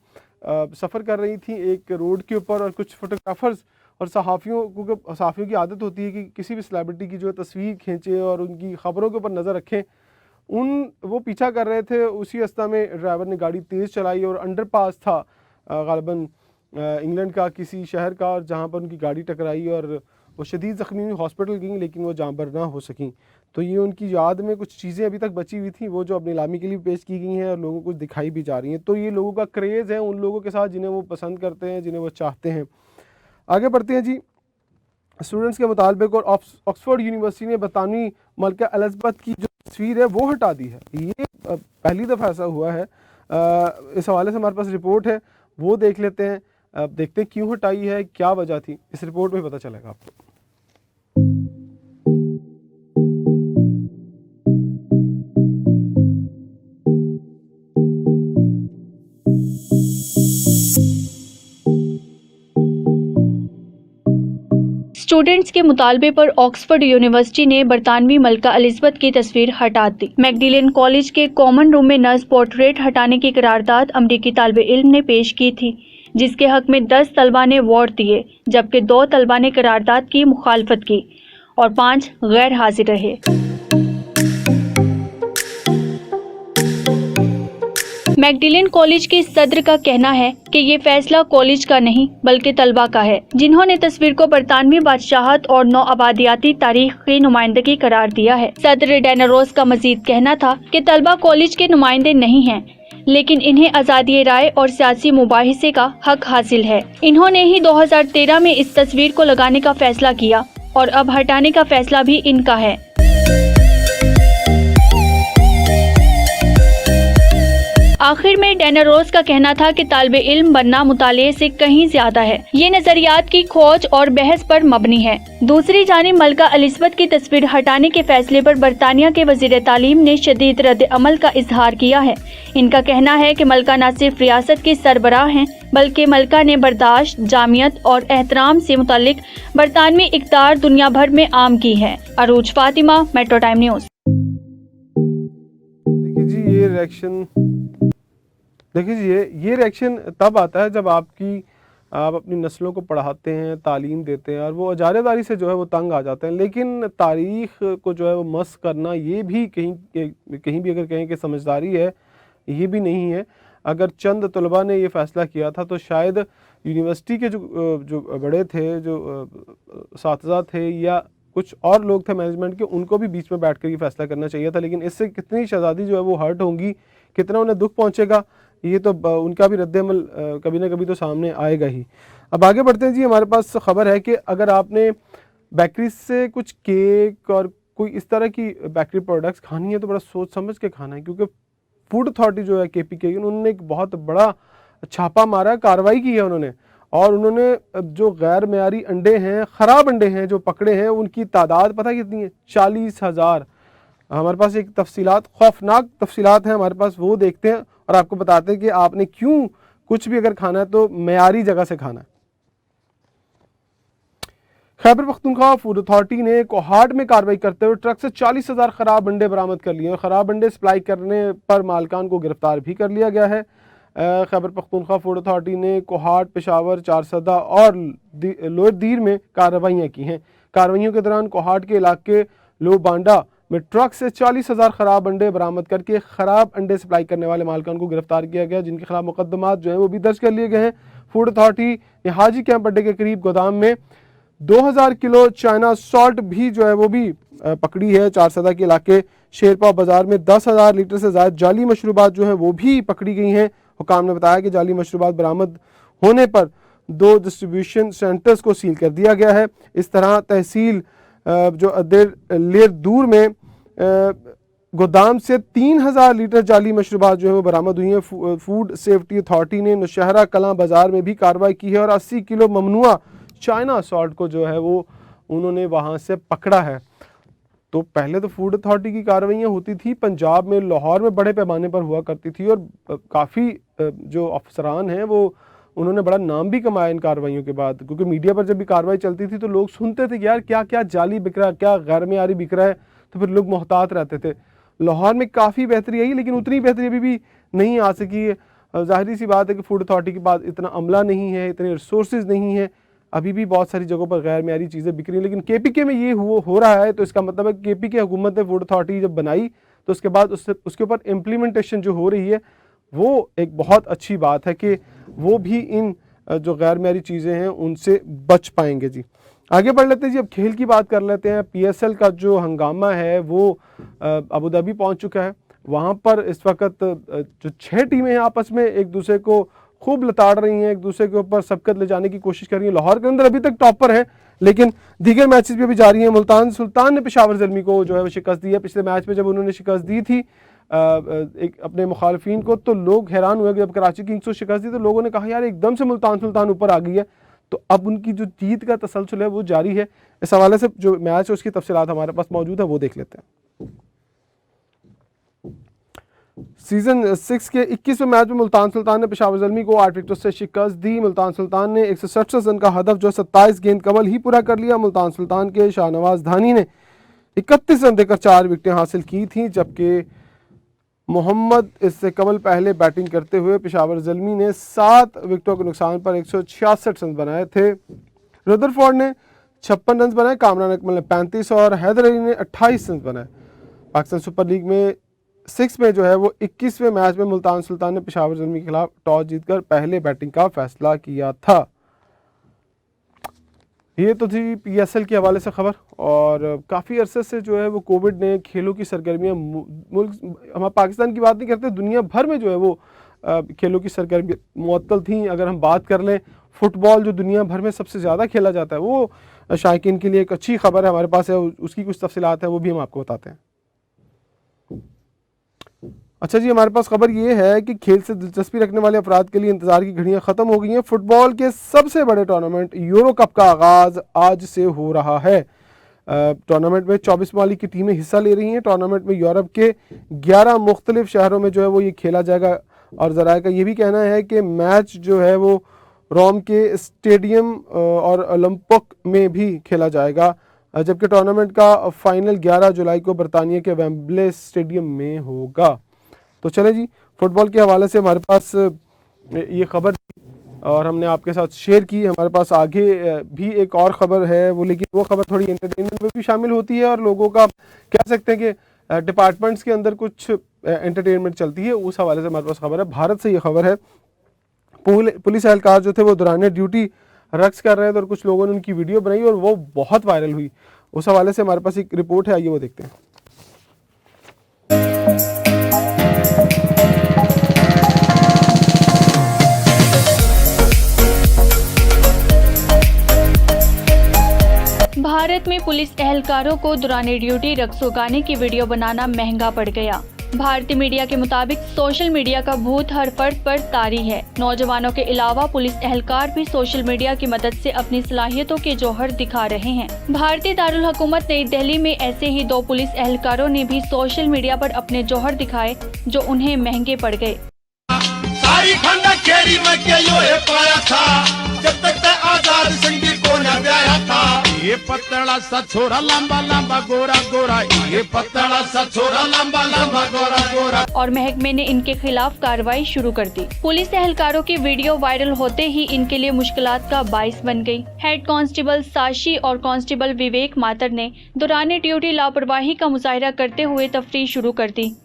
सफ़र कर रही थी एक रोड के ऊपर और कुछ फोटोग्राफर्स और सहाफ़ियों की आदत होती है कि किसी भी सेलिब्रिटी की जो तस्वीर खींचे और उनकी ख़बरों के ऊपर नज़र रखें। वो पीछा कर रहे थे, उसी रास्ता में ड्राइवर ने गाड़ी तेज़ चलाई और अंडरपास था ग़ालिबन इंग्लैंड का किसी शहर का, और जहाँ पर उनकी गाड़ी टकराई और वो शदीद ज़ख्मी हुई, हॉस्पिटल गई, लेकिन वो जाँबर ना हो सकें। तो ये उनकी याद में कुछ चीज़ें अभी तक बची हुई थी, वो जो अब नीलामी के लिए पेश की गई हैं और लोगों को दिखाई भी जा रही हैं। तो ये लोगों का क्रेज़ है उन लोगों के साथ जिन्हें वो पसंद करते हैं, जिन्हें वो चाहते हैं। आगे बढ़ते हैं जी। स्टूडेंट्स के मुताबिक और ऑक्सफोर्ड यूनिवर्सिटी ने बरतानवी मलका एलिज़ाबेथ की जो तस्वीर है वो हटा दी है। ये पहली दफ़ा ऐसा हुआ है। इस हवाले से हमारे पास रिपोर्ट है, वो देख लेते हैं। देखते हैं क्यों हटाई है, क्या वजह थी, इस रिपोर्ट में पता चलेगा आपको। स्टूडेंट्स के मुतालबे पर ऑक्सफोर्ड यूनिवर्सिटी ने बरतानवी मलका एलिज़ाबेथ की तस्वीर हटा दी। मैकडिलन कॉलेज के कॉमन रूम में नस्ब पोर्ट्रेट हटाने की करारदाद अमरीकी तालिबे इल्म ने पेश की थी, जिसके हक में 10 तलबा ने वोट दिए, जबकि 2 तलबा ने करारदाद की मुखालफत की और 5 गैर हाजिर रहे। मैकडिलन कॉलेज के सदर का कहना है कि ये फैसला कॉलेज का नहीं बल्कि तलबा का है, जिन्होंने तस्वीर को बरतानवी बादशाहत और नौ आबादियाती तारीख की नुमाइंदगी करार दिया है। सदर डायना रोज का मजीद कहना था कि तलबा कॉलेज के नुमाइंदे नहीं हैं, लेकिन इन्हें आज़ादी राय और सियासी मुबाहिसे का हक हासिल है। इन्होंने ही 2013 में इस तस्वीर को लगाने का फैसला किया और अब हटाने का फैसला भी इनका है। आखिर में डैना रोज का कहना था कि तालिबे इल्म बनना मुताले से कहीं ज्यादा है। ये नजरियात की खोज और बहस पर मबनी है। दूसरी जानिब मलका एलिज़ाबेथ की तस्वीर हटाने के फैसले पर बरतानिया के वजीर तालीम ने शदीद रद्द अमल का इजहार किया है। इनका कहना है कि मलका न सिर्फ रियासत की सरबराह हैं, बल्कि मलका ने बर्दाश्त, जामियत और एहतराम से मुतालिक बरतानवी इक़्तिदार दुनिया भर में आम की है। अरूज फातिमा, मेट्रो टाइम न्यूज़। देखिए जी, ये रिएक्शन तब आता है जब आप अपनी नस्लों को पढ़ाते हैं, तालीम देते हैं और वो अजारेदारी से जो है वो तंग आ जाते हैं। लेकिन तारीख़ को जो है वो मस करना, ये भी कहीं भी अगर कहें कि समझदारी है, ये भी नहीं है। अगर चंद तलबा ने ये फ़ैसला किया था तो शायद यूनिवर्सिटी के जो बड़े थे, जो साथीज़ा थे या कुछ और लोग थे मैनेजमेंट के, उनको भी बीच में बैठ कर ये फ़ैसला करना चाहिए था। लेकिन इससे कितनी शहज़ादी जो है वो हर्ट होंगी, कितना उन्हें दुख पहुँचेगा, ये तो उनका भी रद्द-ए-अमल कभी ना कभी तो सामने आएगा ही। अब आगे बढ़ते हैं जी। हमारे पास खबर है कि अगर आपने बेकरी से कुछ केक और कोई इस तरह की बेकरी प्रोडक्ट्स खानी है तो बड़ा सोच समझ के खाना है, क्योंकि फूड अथॉरिटी जो है KPK, उन्होंने एक बहुत बड़ा छापा मारा, कार्रवाई की है उन्होंने। और उन्होंने जो गैर मयारी अंडे हैं, ख़राब अंडे हैं जो पकड़े हैं, उनकी तादाद पता कितनी है? 40,000। हमारे पास एक तफसीलात, खौफनाक तफसीलात हैं हमारे पास, वो देखते हैं और आपको बताते हैं कि आपने क्यों कुछ भी अगर खाना है तो मयारी जगह से खाना है। खैबर पख्तूनख्वा फूड अथॉरिटी ने कोहाट में कार्रवाई करते हुए ट्रक से 40,000 ख़राब अंडे बरामद कर लिए और ख़राब अंडे सप्लाई करने पर मालकान को गिरफ्तार भी कर लिया गया है। खैबर पख्तूनख्वा फूड अथॉरिटी ने कोहाट, पेशावर, चारसदा और लोअर दीर में कार्रवाइयाँ की हैं। कार्रवाइयों के दौरान कोहाट के इलाके लोबांडा में ट्रक से 40,000 ख़राब अंडे बरामद करके ख़राब अंडे सप्लाई करने वाले मालकान को गिरफ्तार किया गया, जिनके खिलाफ मुकदमात जो है वो भी दर्ज कर लिए गए हैं। फूड अथॉरिटी ने हाजी कैंप अड्डे के करीब गोदाम में 2000 किलो चाइना सॉल्ट भी जो है वो भी पकड़ी है। चारसदा के इलाके शेरपाव बाजार में 10,000 लीटर से ज़्यादा जाली मशरूबात जो हैं वो भी पकड़ी गई हैं। हुकाम ने बताया कि जाली मशरूबात बरामद होने पर 2 डिस्ट्रीब्यूशन सेंटर्स को सील कर दिया गया है। इस तरह तहसील जो लेर दूर में गोदाम से 3000 लीटर जाली मशरूबात जो है वो बरामद हुई हैं। फूड सेफ्टी अथॉरिटी ने नौशहरा कलां बाज़ार में भी कार्रवाई की है और 80 किलो ममनुआ चाइना सॉल्ट को जो है वो उन्होंने वहाँ से पकड़ा है। तो पहले तो फूड अथॉरिटी की कार्रवाइयाँ होती थी पंजाब में, लाहौर में बड़े पैमाने पर हुआ करती थी और काफ़ी जो अफसरान हैं वो उन्होंने बड़ा नाम भी कमाया इन कार्रवाइयों के बाद, क्योंकि मीडिया पर जब भी कार्रवाई चलती थी तो लोग सुनते थे कि यार क्या क्या जाली बिक रहा है, क्या गैर मयारी बिक रहा है, तो फिर लोग मोहतात रहते थे। लाहौर में काफ़ी बेहतरी आई, लेकिन उतनी बेहतरी अभी भी नहीं आ सकी है। ज़ाहिर सी बात है कि फूड अथॉरिटी के पास इतना अमला नहीं है, इतने रिसोर्सेज नहीं है, अभी भी बहुत सारी जगहों पर गैर मयारी चीज़ें बिक रही हैं। लेकिन KPK में ये हो रहा है, तो इसका मतलब है कि KPK हुकूमत ने फूड अथॉरिटी जब बनाई तो उसके बाद उसके ऊपर इम्प्लीमेंटेशन जो हो रही है वो एक बहुत अच्छी बात है कि वो भी इन जो गैर मयारी चीज़ें हैं उनसे बच पाएंगे जी। आगे बढ़ लेते हैं जी, अब खेल की बात कर लेते हैं। PSL का जो हंगामा है वो अबू धाबी पहुंच चुका है। वहां पर इस वक्त जो 6 टीमें हैं आपस में एक दूसरे को खूब लताड़ रही हैं, एक दूसरे के ऊपर सबकत ले जाने की कोशिश कर रही हैं। लाहौर के अंदर अभी तक टॉपर है, लेकिन दीगर मैचेस भी अभी जारी हैं। मुल्तान सुल्तान ने पेशावर ज़ल्मी को जो है वो शिकस्त दी है। पिछले मैच में जब उन्होंने शिकस्त दी थी एक अपने मुखालफिन को, तो लोग हैरान हुए कि जब कराची किंग्स को शिकस्त दी तो लोगों ने कहा यार एकदम से मुल्तान सुल्तान ऊपर आ गई है। तो अब उनकी जो जीत का तसलसल है वो जारी है। इस हवाले से जो मैच है उसकी तफसीलात हमारे पास मौजूद है, वो देख लेते हैं। सीजन 6 के 21वें मैच में मुल्तान सुल्तान ने पेशावर ज़ल्मी को 8 विकेटों से शिकस्त दी। मुल्तान सुल्तान ने 167 रन का हदफ जो 27 गेंद कमल ही पूरा कर लिया। मुल्तान सुल्तान के शाहनवाज धानी ने 31 रन देकर 4 विकेटें हासिल की थी, जबकि मोहम्मद इससे कबल पहले बैटिंग करते हुए पेशावर ज़ल्मी ने 7 विकेटों के नुकसान पर 166 रन बनाए थे। रुदरफोर्ड ने 56 रन बनाए, कामरान अकमल ने 35 और हैदर अली ने 28 रन बनाए। पाकिस्तान सुपर लीग में 6 में जो है वो 21वें मैच में मुल्तान सुल्तान ने पेशावर ज़ल्मी के खिलाफ टॉस जीतकर पहले बैटिंग का फैसला किया था। ये तो थी PSL के हवाले से खबर। और काफ़ी अरसे से जो है वो कोविड ने खेलों की सरगर्मियाँ मुल्क, हम पाकिस्तान की बात नहीं करते, दुनिया भर में जो है वो खेलों की सरगर्मियाँ मुअत्तल थी। अगर हम बात कर लें फ़ुटबॉल जो दुनिया भर में सबसे ज़्यादा खेला जाता है, वो शायकीन के लिए एक अच्छी खबर है हमारे पास है, उसकी कुछ तफसीलात है वो भी हम आपको बताते हैं। अच्छा जी, हमारे पास खबर ये है कि खेल से दिलचस्पी रखने वाले अफराद के लिए इंतज़ार की घड़ियां ख़त्म हो गई हैं। फुटबॉल के सबसे बड़े टूर्नामेंट यूरो कप का आगाज़ आज से हो रहा है। टूर्नामेंट में 24 ममालिक की टीमें हिस्सा ले रही हैं। टूर्नामेंट में यूरोप के 11 मुख्तलिफ शहरों में जो है वो ये खेला जाएगा और ज़राए का ये भी कहना है कि मैच जो है वो रोम के स्टेडियम और ओलंपिक में भी खेला जाएगा, जबकि टूर्नामेंट का फाइनल 11 जुलाई को बरतानिया के वेम्बले स्टेडियम में होगा। तो चले जी, फुटबॉल के हवाले से हमारे पास ये खबर और हमने आपके साथ शेयर की। हमारे पास आगे भी एक और ख़बर है वो, लेकिन वो खबर थोड़ी एंटरटेनमेंट में भी शामिल होती है और लोगों का कह सकते हैं कि डिपार्टमेंट्स के अंदर कुछ एंटरटेनमेंट चलती है, उस हवाले से हमारे पास खबर है। भारत से ये खबर है, पुलिस एहलकार जो थे वो दौरान ड्यूटी रक्स कर रहे थे और कुछ लोगों ने उनकी वीडियो बनाई और वो बहुत वायरल हुई। उस हवाले से हमारे पास एक रिपोर्ट है, आइए वो देखते हैं। भारत में पुलिस एहलकारों को दौरान ड्यूटी रक्स उगाने की वीडियो बनाना महंगा पड़ गया। भारतीय मीडिया के मुताबिक सोशल मीडिया का भूत हर फर्द पर तारी है। नौजवानों के अलावा पुलिस एहलकार भी सोशल मीडिया की मदद से अपनी सलाहियतों के जौहर दिखा रहे हैं। भारतीय दारुल हुकूमत नई दिल्ली में ऐसे ही 2 पुलिस एहलकारों ने भी सोशल मीडिया पर अपने जौहर दिखाए जो उन्हें महंगे पड़ गए। सारी खंडा केरी में के यो है पाया था, जब तक ते आजाद सिंह को न ब्याया था। ये पतला सा छोरा लंबा लंबा गोरा गोरा, ये पतला सा छोरा लंबा लंबा गोरा गोरा। और महकमे ने इनके खिलाफ कार्रवाई शुरू कर दी। पुलिस एहलकारों की वीडियो वायरल होते ही इनके लिए मुश्किलात का बाइस बन गई। हेड कांस्टेबल साशी और कांस्टेबल विवेक मातर ने दौरान ड्यूटी लापरवाही का मुजाहिरा करते हुए तफरीह शुरू कर दी,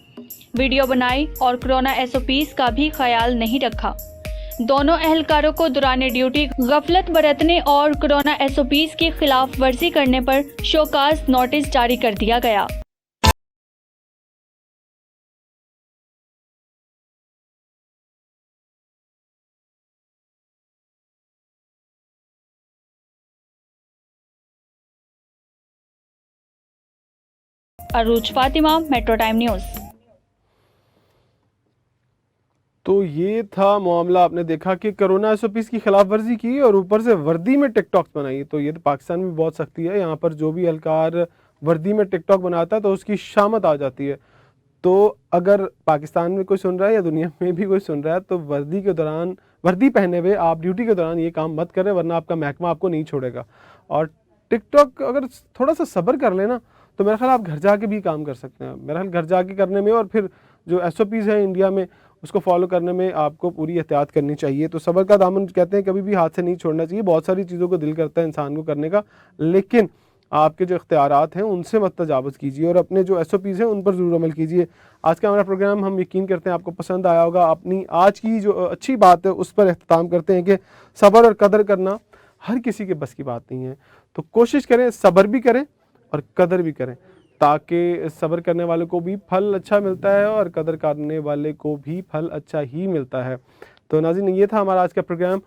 वीडियो बनाई और कोरोना SOPs का भी ख्याल नहीं रखा। दोनों एहलकारों को दौरान ड्यूटी गफलत बरतने और कोरोना SOPs की खिलाफ वर्जी करने पर शोकाज नोटिस जारी कर दिया गया। अरूज फातिमा, मेट्रो टाइम न्यूज़। तो ये था मामला, आपने देखा कि कोरोना SOPs की खिलाफ वर्जी की और ऊपर से वर्दी में टिकटॉक्स बनाई। तो ये तो पाकिस्तान में बहुत सख्ती है, यहाँ पर जो भी एहलकार वर्दी में टिकटॉक बनाता है तो उसकी शामत आ जाती है। तो अगर पाकिस्तान में कोई सुन रहा है या दुनिया में भी कोई सुन रहा है तो वर्दी पहने हुए आप ड्यूटी के दौरान ये काम मत करें, वरना आपका महकमा आपको नहीं छोड़ेगा। और टिकटॉक अगर थोड़ा सा सब्र कर लेना तो मेरा ख्याल आप घर जाके भी काम कर सकते हैं। मेरा ख्याल घर जाके करने में और फिर जो SOPs है इंडिया में उसको फॉलो करने में आपको पूरी एहतियात करनी चाहिए। तो सब्र का दामन कहते हैं कभी भी हाथ से नहीं छोड़ना चाहिए। बहुत सारी चीज़ों को दिल करता है इंसान को करने का, लेकिन आपके जो इख्तियारात हैं उनसे मत तजावुज़ कीजिए और अपने जो SOPs हैं उन पर ज़रूर अमल कीजिए। आज का हमारा प्रोग्राम हम यकीन करते हैं आपको पसंद आया होगा। अपनी आज की जो अच्छी बात है उस पर एहतमाम करते हैं कि सब्र और कदर करना हर किसी के बस की बात नहीं है। तो कोशिश करें, सब्र भी करें और कदर भी करें, ताकि सब्र करने वाले को भी फल अच्छा मिलता है और कदर करने वाले को भी फल अच्छा ही मिलता है। तो नाज़रीन, ये था हमारा आज का प्रोग्राम।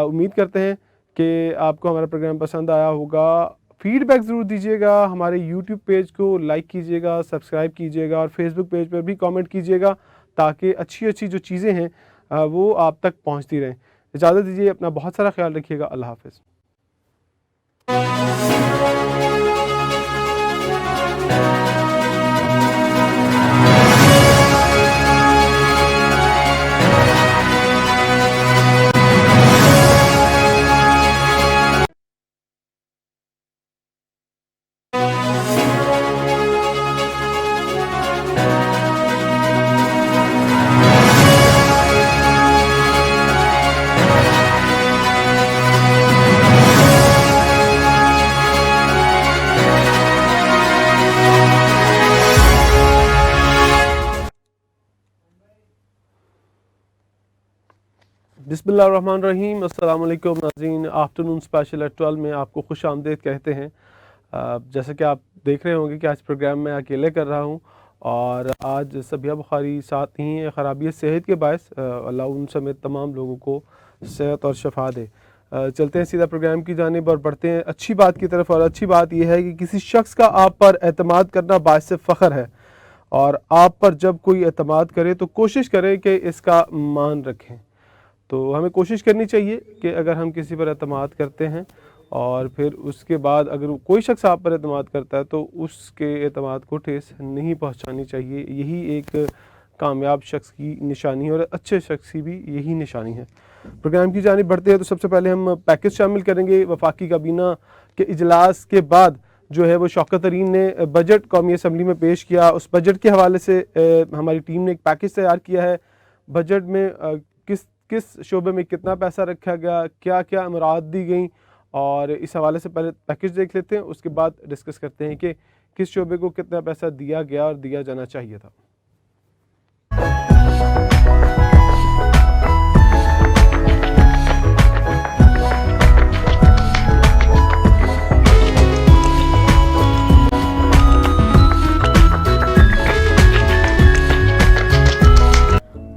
उम्मीद करते हैं कि आपको हमारा प्रोग्राम पसंद आया होगा। फीडबैक ज़रूर दीजिएगा, हमारे YouTube पेज को लाइक कीजिएगा, सब्सक्राइब कीजिएगा और फेसबुक पेज पर भी कमेंट कीजिएगा, ताकि अच्छी अच्छी जो चीज़ें हैं वो आप तक पहुँचती रहें। इजाज़त दीजिए, अपना बहुत सारा ख्याल रखिएगा। अल्लाह हाफ़िज़। बिस्मिल्लाहिर्रहमानिर्रहीम। अस्सलाम वालेकुम नाज़रीन, आफ्टरनून स्पेशल एट 12 में आपको खुश आमदीद कहते हैं। जैसे कि आप देख रहे होंगे कि आज प्रोग्राम मैं अकेले कर रहा हूं और आज सबिया बुखारी साथ नहीं है। ख़राबी सेहत के बायस अल्लाह उन समेत तमाम लोगों को सेहत और शफा दे। चलते हैं सीधा प्रोग्राम की जानिब और बढ़ते हैं अच्छी बात की तरफ। और अच्छी बात यह है कि किसी शख्स का आप पर एतमाद करना बायस फ़ख्र है और आप पर जब कोई एतमाद करे तो कोशिश करें कि इसका मान रखें। तो हमें कोशिश करनी चाहिए कि अगर हम किसी पर एतमाद करते हैं और फिर उसके बाद अगर कोई शख्स आप पर एतमाद करता है तो उसके एतमाद को ठेस नहीं पहुंचानी चाहिए। यही एक कामयाब शख्स की निशानी है और अच्छे शख्स की भी यही निशानी है। प्रोग्राम की जानिब बढ़ते हैं तो सबसे पहले हम पैकेज शामिल करेंगे। वफाकी काबीना के इजलास के बाद जो है वो शौकत तरीन ने बजट कौमी असम्बली में पेश किया। उस बजट के हवाले से हमारी टीम ने एक पैकेज तैयार किया है। बजट में किस शोबे में कितना पैसा रखा गया, क्या क्या मुराद दी गई, और इस हवाले से पहले पैकेज देख लेते हैं, उसके बाद डिस्कस करते हैं कि किस शोबे को कितना पैसा दिया गया और दिया जाना चाहिए था।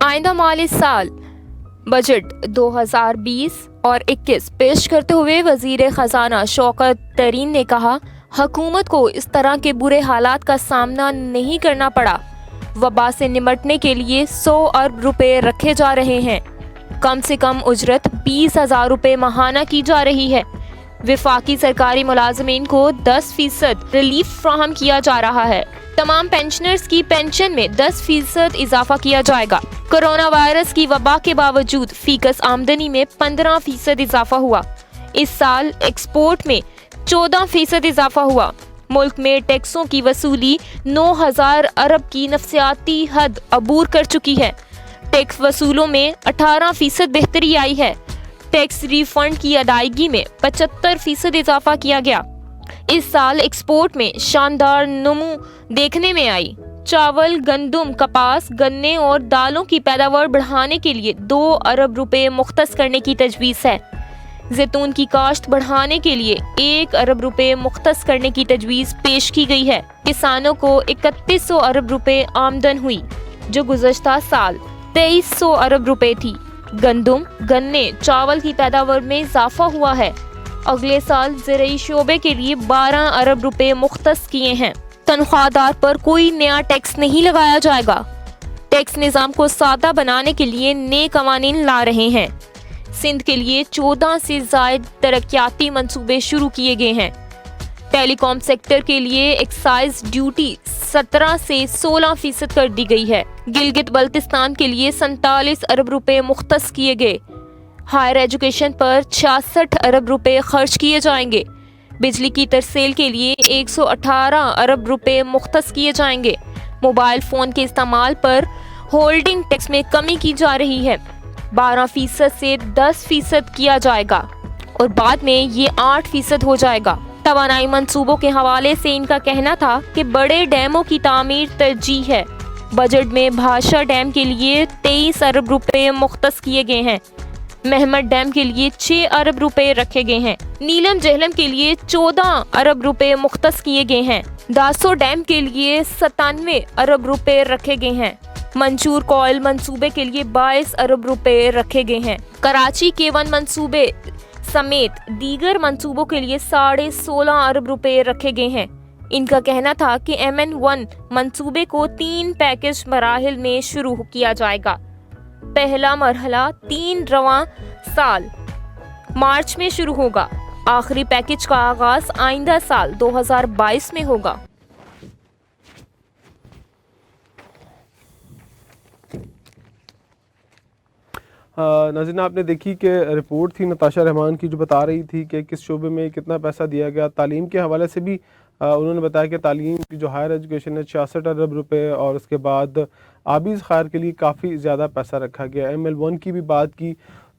आइंदा माली साल बजट 2020 और 21 पेश करते हुए वजीर खजाना शौकत तरीन ने कहा, हुकूमत को इस तरह के बुरे हालात का सामना नहीं करना पड़ा। वबा से निपटने के लिए 100 अरब रुपए रखे जा रहे हैं। कम से कम उजरत 20,000 रुपए माहाना की जा रही है। विफाकी सरकारी मुलाजमीन को 10% रिलीफ फ्राहम किया जा रहा है। तमाम पेंशनर्स की पेंशन में 10% इजाफा किया जाएगा। कोरोना वायरस की वबा के बावजूद फीकस आमदनी में 15% इजाफा हुआ। इस साल एक्सपोर्ट में 14% इजाफा हुआ। मुल्क में टैक्सों की वसूली 9,000 अरब की नफसियाती हद अबूर कर चुकी है। टैक्स वसूलों में 18% बेहतरी आई है। टैक्स रिफंड की अदायगी में 75% इजाफा किया गया। इस साल एक्सपोर्ट में शानदार नमू देखने में आई। चावल, गंदुम, कपास, गन्ने और दालों की पैदावार बढ़ाने के लिए 2 अरब रुपए मुख्तस करने की तजवीज़ है। जैतून की काश्त बढ़ाने के लिए 1 अरब रुपए मुख्तस करने की तजवीज़ पेश की गई है। किसानों को 3100 अरब रुपए आमदन हुई, जो गुज़श्ता साल 2300 अरब रुपए थी। गंदुम, गन्ने, चावल की पैदावार में इजाफा हुआ है। अगले साल ज़राई शोबे के लिए 12 अरब रुपए मुख्तस किए हैं। तनख्वाहदार पर कोई नया टैक्स नहीं लगाया जाएगा। टैक्स निज़ाम को सादा बनाने के लिए नए कवानीन ला रहे हैं। सिंध के लिए 14 से ज़ायद तरक्याती मंसूबे शुरू किए गए हैं। टेलीकॉम सेक्टर के लिए एक्साइज ड्यूटी 17 से 16% कर दी गई है। गिलगित बल्तिस्तान के लिए 47 अरब रुपए मुख्तस किए गए। हायर एजुकेशन पर 66 अरब रुपए खर्च किए जाएंगे। बिजली की तरसेल के लिए 118 अरब रुपए मुख्तस किए जाएंगे। मोबाइल फ़ोन के इस्तेमाल पर होल्डिंग टैक्स में कमी की जा रही है। 12% से 10% किया जाएगा और बाद में ये 8% हो जाएगा। तवानाई मंसूबों के हवाले से इनका कहना था कि बड़े डैमों की तामीर तरजीह है। बजट में भाषा डैम के लिए 23 अरब रुपए मुख्तस किए गए हैं। महमद डैम के लिए 6 अरब रुपए रखे गए हैं। नीलम जहलम के लिए 14 अरब रुपए मुख्तस किए गए हैं। दासो डैम के लिए 97 अरब रुपए रखे गए हैं। मंचूर कॉयल मंसूबे के लिए 22 अरब रुपए रखे गए हैं। कराची के वन मंसूबे समेत दीगर मंसूबों के लिए 16.5 अरब रुपए रखे गए हैं। इनका कहना था कि MN1 मंसूबे को 3 पैकेज मराहिल में शुरू किया जाएगा। पहला मरहला 3 रवां साल मार्च में शुरू होगा। आखिरी पैकेज का आगाज आइंदा साल 2022 में होगा। नाज़रीन, आपने देखी कि रिपोर्ट थी नताशा रहमान की जो बता रही थी कि किस शोबे में कितना पैसा दिया गया। तालीम के हवाले से भी उन्होंने बताया कि तालीम की जो हायर एजुकेशन है 66 अरब रुपए, और उसके बाद आबिज़ खैर के लिए काफ़ी ज़्यादा पैसा रखा गया। ML1 की भी बात की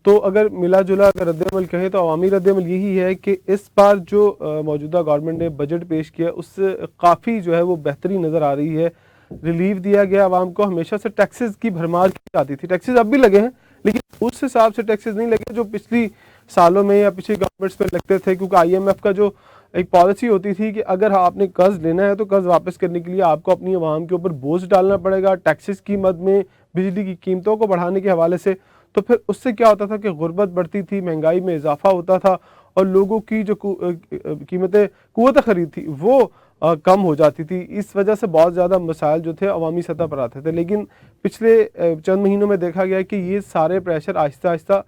तो अगर मिला जुला अगर रद्दमल कहें तो अवामी रद्दमल यही है कि इस बार जो मौजूदा गवर्नमेंट ने बजट पेश किया उससे काफ़ी जो है वो बेहतरी नज़र आ रही है। रिलीफ दिया गया आवाम को। हमेशा से टैक्सेस की भरमार की जाती थी, टैक्सेस अब भी लगे हैं लेकिन उस हिसाब से टैक्सेस नहीं लगे जो पिछली सालों में या पिछली गवर्नमेंट्स में लगते थे, क्योंकि IMF का जो एक पॉलिसी होती थी कि अगर आपने कर्ज लेना है तो कर्ज वापस करने के लिए आपको अपनी आवाम के ऊपर बोझ डालना पड़ेगा टैक्सेस की मद में, बिजली की कीमतों को बढ़ाने के हवाले से। तो फिर उससे क्या होता था कि गुर्बत बढ़ती थी, महंगाई में इजाफा होता था और लोगों की जो कीमतें कुव्वत खरीद थी वो कम हो जाती थी। इस वजह से बहुत ज़्यादा मसाइल जो थे अवामी सतह पर आते थे, लेकिन पिछले चंद महीनों में देखा गया कि ये सारे प्रेशर आहिस्ता आहिस्ता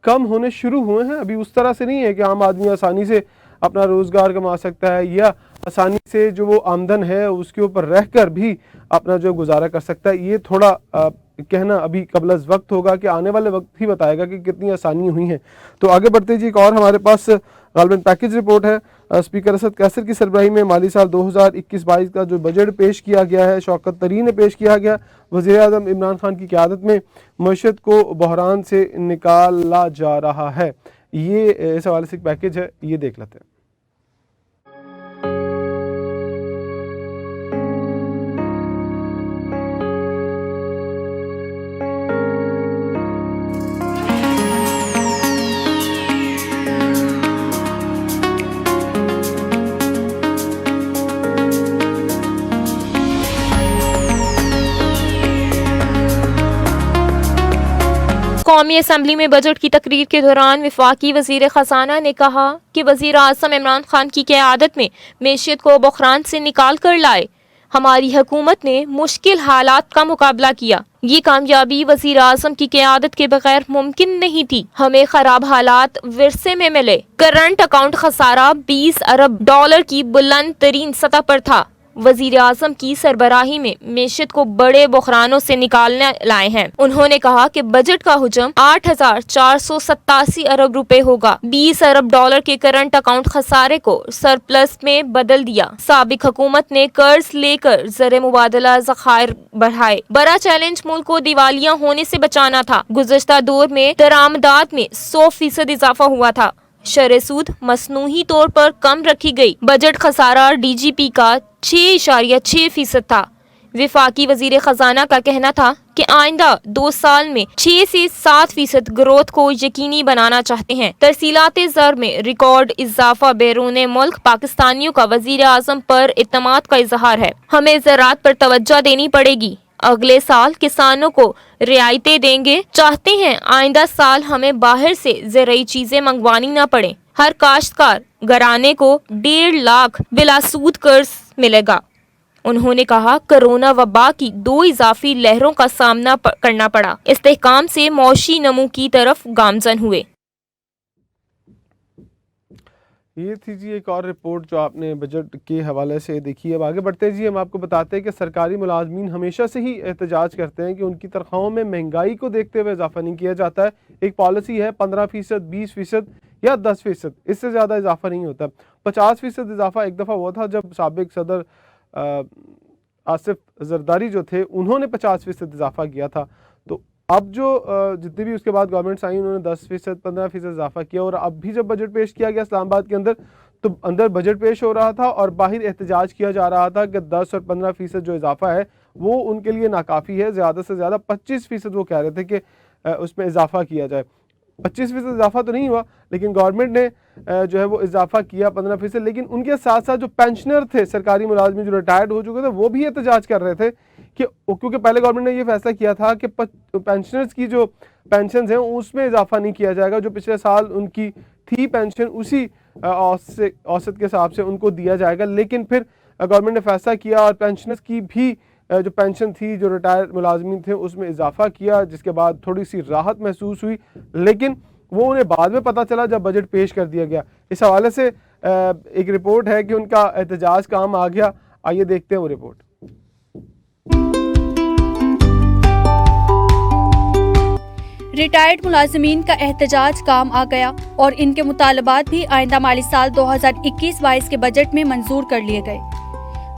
कम होने शुरू हुए हैं। अभी उस तरह से नहीं है कि आम आदमी आसानी से अपना रोज़गार कमा सकता है या आसानी से जो वो आमदन है उसके ऊपर रहकर भी अपना जो गुजारा कर सकता है। ये थोड़ा कहना अभी कबल अज़ वक्त होगा कि आने वाले वक्त ही बताएगा कि कितनी आसानी हुई हैं। तो आगे बढ़ते जी, एक और हमारे पास गालबन पैकेज रिपोर्ट है। स्पीकर असद कैसर की सरबराही में माली साल 2021-22 का जो बजट पेश किया गया है, शौकत तरीन ने पेश किया गया। वज़ीर आज़म इमरान खान की क़यादत में मईशत को बहरान से निकाला जा रहा है। ये इस हवाले से एक पैकेज है, ये देख लेते हैं। कौमी असम्बली में बजट की तकरीर के दौरान वफाकी वज़ीर ख़ज़ाना ने कहा कि वज़ीर आज़म इमरान खान की क़यादत में मैशियत को बहरान से निकाल कर लाए। हमारी हुकूमत ने मुश्किल हालात का मुकाबला किया। ये कामयाबी वज़ीर आज़म की क़यादत के बगैर मुमकिन नहीं थी। हमें खराब हालात विरसे में मिले। करंट अकाउंट खसारा 20 अरब डॉलर की बुलंद तरीन सतह पर था। वज़ीर आज़म की सरबराही में मैशियत को बड़े बहरानों से निकालने लाए हैं। उन्होंने कहा कि बजट का हुजम 8,487 अरब रुपए होगा। 20 अरब डॉलर के करंट अकाउंट खसारे को सरप्लस में बदल दिया। साबिक हुकूमत ने कर्ज लेकर ज़र मुबादला ज़खायर बढ़ाए। बड़ा चैलेंज मुल्क को दिवालिया होने से बचाना था। गुज़श्ता दौर में दरामदात में 100% इजाफा हुआ था। शरह सूद मसनूही तौर पर कम रखी गई। बजट खसारा DGP का 6.6% था। वफाकी वजीर खजाना का कहना था कि आइंदा 2 साल में 6 से 7% ग्रोथ को यकीनी बनाना चाहते हैं। तरसीलात ज़र में रिकॉर्ड इजाफा बैरून मुल्क पाकिस्तानियों का वजीर आज़म पर इत्मीनान का इजहार है। हमें ज़राअत पर तवज्जो देनी पड़ेगी। अगले साल किसानों को रियायतें देंगे। चाहते हैं आइंदा साल हमें बाहर से ज़रूरी चीजें मंगवानी न पड़े। हर काश्तकार घराने को 1.5 लाख बिलासूद कर्ज मिलेगा। उन्होंने कहा कोरोना वबा की 2 इजाफी लहरों का सामना करना पड़ा। इस्तेहकाम से मौशी नमू की तरफ गामजन हुए। ये थी जी एक और रिपोर्ट जो आपने बजट के हवाले से देखी है। अब आगे बढ़ते हैं जी, हम आपको बताते हैं कि सरकारी मुलाजमीन हमेशा से ही एहतजाज करते हैं कि उनकी तनख्वाहों में महंगाई को देखते हुए इजाफा नहीं किया जाता है। एक पॉलिसी है 15%, 20% या 10%, इससे ज़्यादा इजाफा नहीं होता। 50% इजाफा एक दफ़ा हुआ था जब साबिक सदर आसिफ जरदारी जो थे उन्होंने 50% इजाफा किया था। तो अब जो जितनी भी उसके बाद गवर्नमेंट्स आई उन्होंने 10%, 15% इजाफा किया। और अब भी जब बजट पेश किया गया इस्लामाबाद के अंदर, तो अंदर बजट पेश हो रहा था और बाहर एहतजाज किया जा रहा था कि 10 और 15% जो इजाफा है वो उनके लिए नाकाफ़ी है। ज़्यादा से ज़्यादा 25% वो कह रहे थे कि उसमें इजाफा किया जाए। 25% इजाफा तो नहीं हुआ, लेकिन गवर्नमेंट ने जो है वो इजाफा किया 15%। लेकिन उनके साथ साथ जो पेंशनर थे, सरकारी मुलाजमी जो रिटायर्ड हो चुके थे, वो भी एहतजाज कर रहे थे कि क्योंकि पहले गवर्नमेंट ने ये फैसला किया था कि पेंशनर्स की जो पेंशन हैं उसमें इजाफा नहीं किया जाएगा। जो पिछले साल उनकी थी पेंशन उसी औसत के हिसाब से उनको दिया जाएगा। लेकिन फिर गवर्नमेंट ने फैसला किया और पेंशनर्स की भी जो पेंशन थी, जो रिटायर्ड मुलाजमीन थे, उसमें इजाफा किया, जिसके बाद थोड़ी सी राहत महसूस हुई। लेकिन वो उन्हें बाद में पता चला जब बजट पेश कर दिया गया। इस हवाले से एक रिपोर्ट है कि उनका एहतजाज काम आ गया। आइए देखते हैं वो रिपोर्ट। रिटायर्ड मुलाजमीन का एहतजाज काम आ गया और इनके मुतालबात भी आइंदा माली साल 2021-22 के बजट में मंजूर कर लिए गए।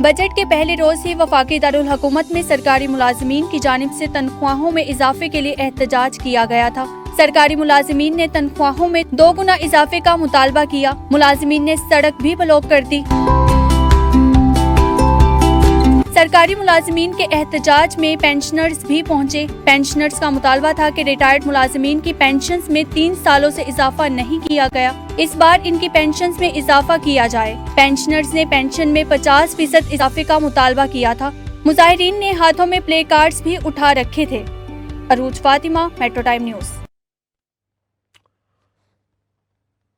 बजट के पहले रोज ही वफाकी दारुल हुकूमत में सरकारी मुलाजमीन की जानिब से तनख्वाहों में इजाफे के लिए एहतजाज किया गया था। सरकारी मुलाजमीन ने तनख्वाहों में 2 गुना इजाफे का मुतालबा किया। मुलाजमीन ने सड़क भी ब्लॉक कर दी। सरकारी मुलाजमीन के एहतजाज में पेंशनर्स भी पहुंचे। पेंशनर्स का मुतालबा था कि रिटायर्ड मुलाजमीन की पेंशन्स में 3 सालों से इजाफा नहीं किया गया, इस बार इनकी पेंशन्स में इजाफा किया जाए। पेंशनर्स ने पेंशन में 50% इजाफे का मुतालबा किया था। मुजाहिरीन ने हाथों में प्ले कार्ड्स भी उठा रखे थे। अरूज फातिमा, मेट्रो टाइम न्यूज।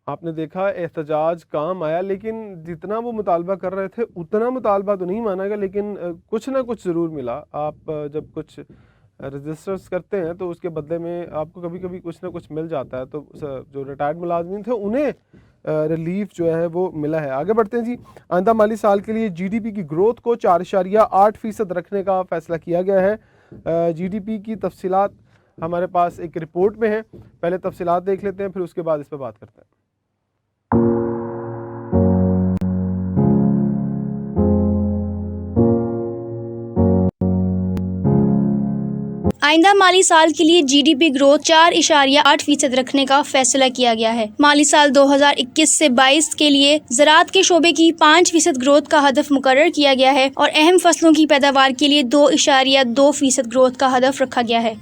आपने देखा एहतजाज काम आया, लेकिन जितना वो मुतालबा कर रहे थे उतना मुतालबा तो नहीं माना गया, लेकिन कुछ ना कुछ ज़रूर मिला। आप जब कुछ रजिस्टर्स करते हैं तो उसके बदले में आपको कभी कभी कुछ ना कुछ मिल जाता है। तो जो रिटायर्ड मुलाजमीन थे उन्हें रिलीफ जो है वो मिला है। आगे बढ़ते हैं जी। आइंदा माली साल के लिए जीडीपी की ग्रोथ को 4.8% रखने का फ़ैसला किया गया है। जीडीपी की तफसीलात हमारे पास एक रिपोर्ट में है, पहले तफसीलात देख लेते हैं, फिर उसके बाद इस पर बात करते हैं। आइंदा माली साल के लिए जीडीपी ग्रोथ 4.8% रखने का फैसला किया गया है। माली साल 2021 से 22 के लिए ज़राअत के शोबे की 5% ग्रोथ का हदफ मुकर्रर किया गया है और अहम फसलों की पैदावार के लिए 2.2% ग्रोथ का हदफ रखा गया है।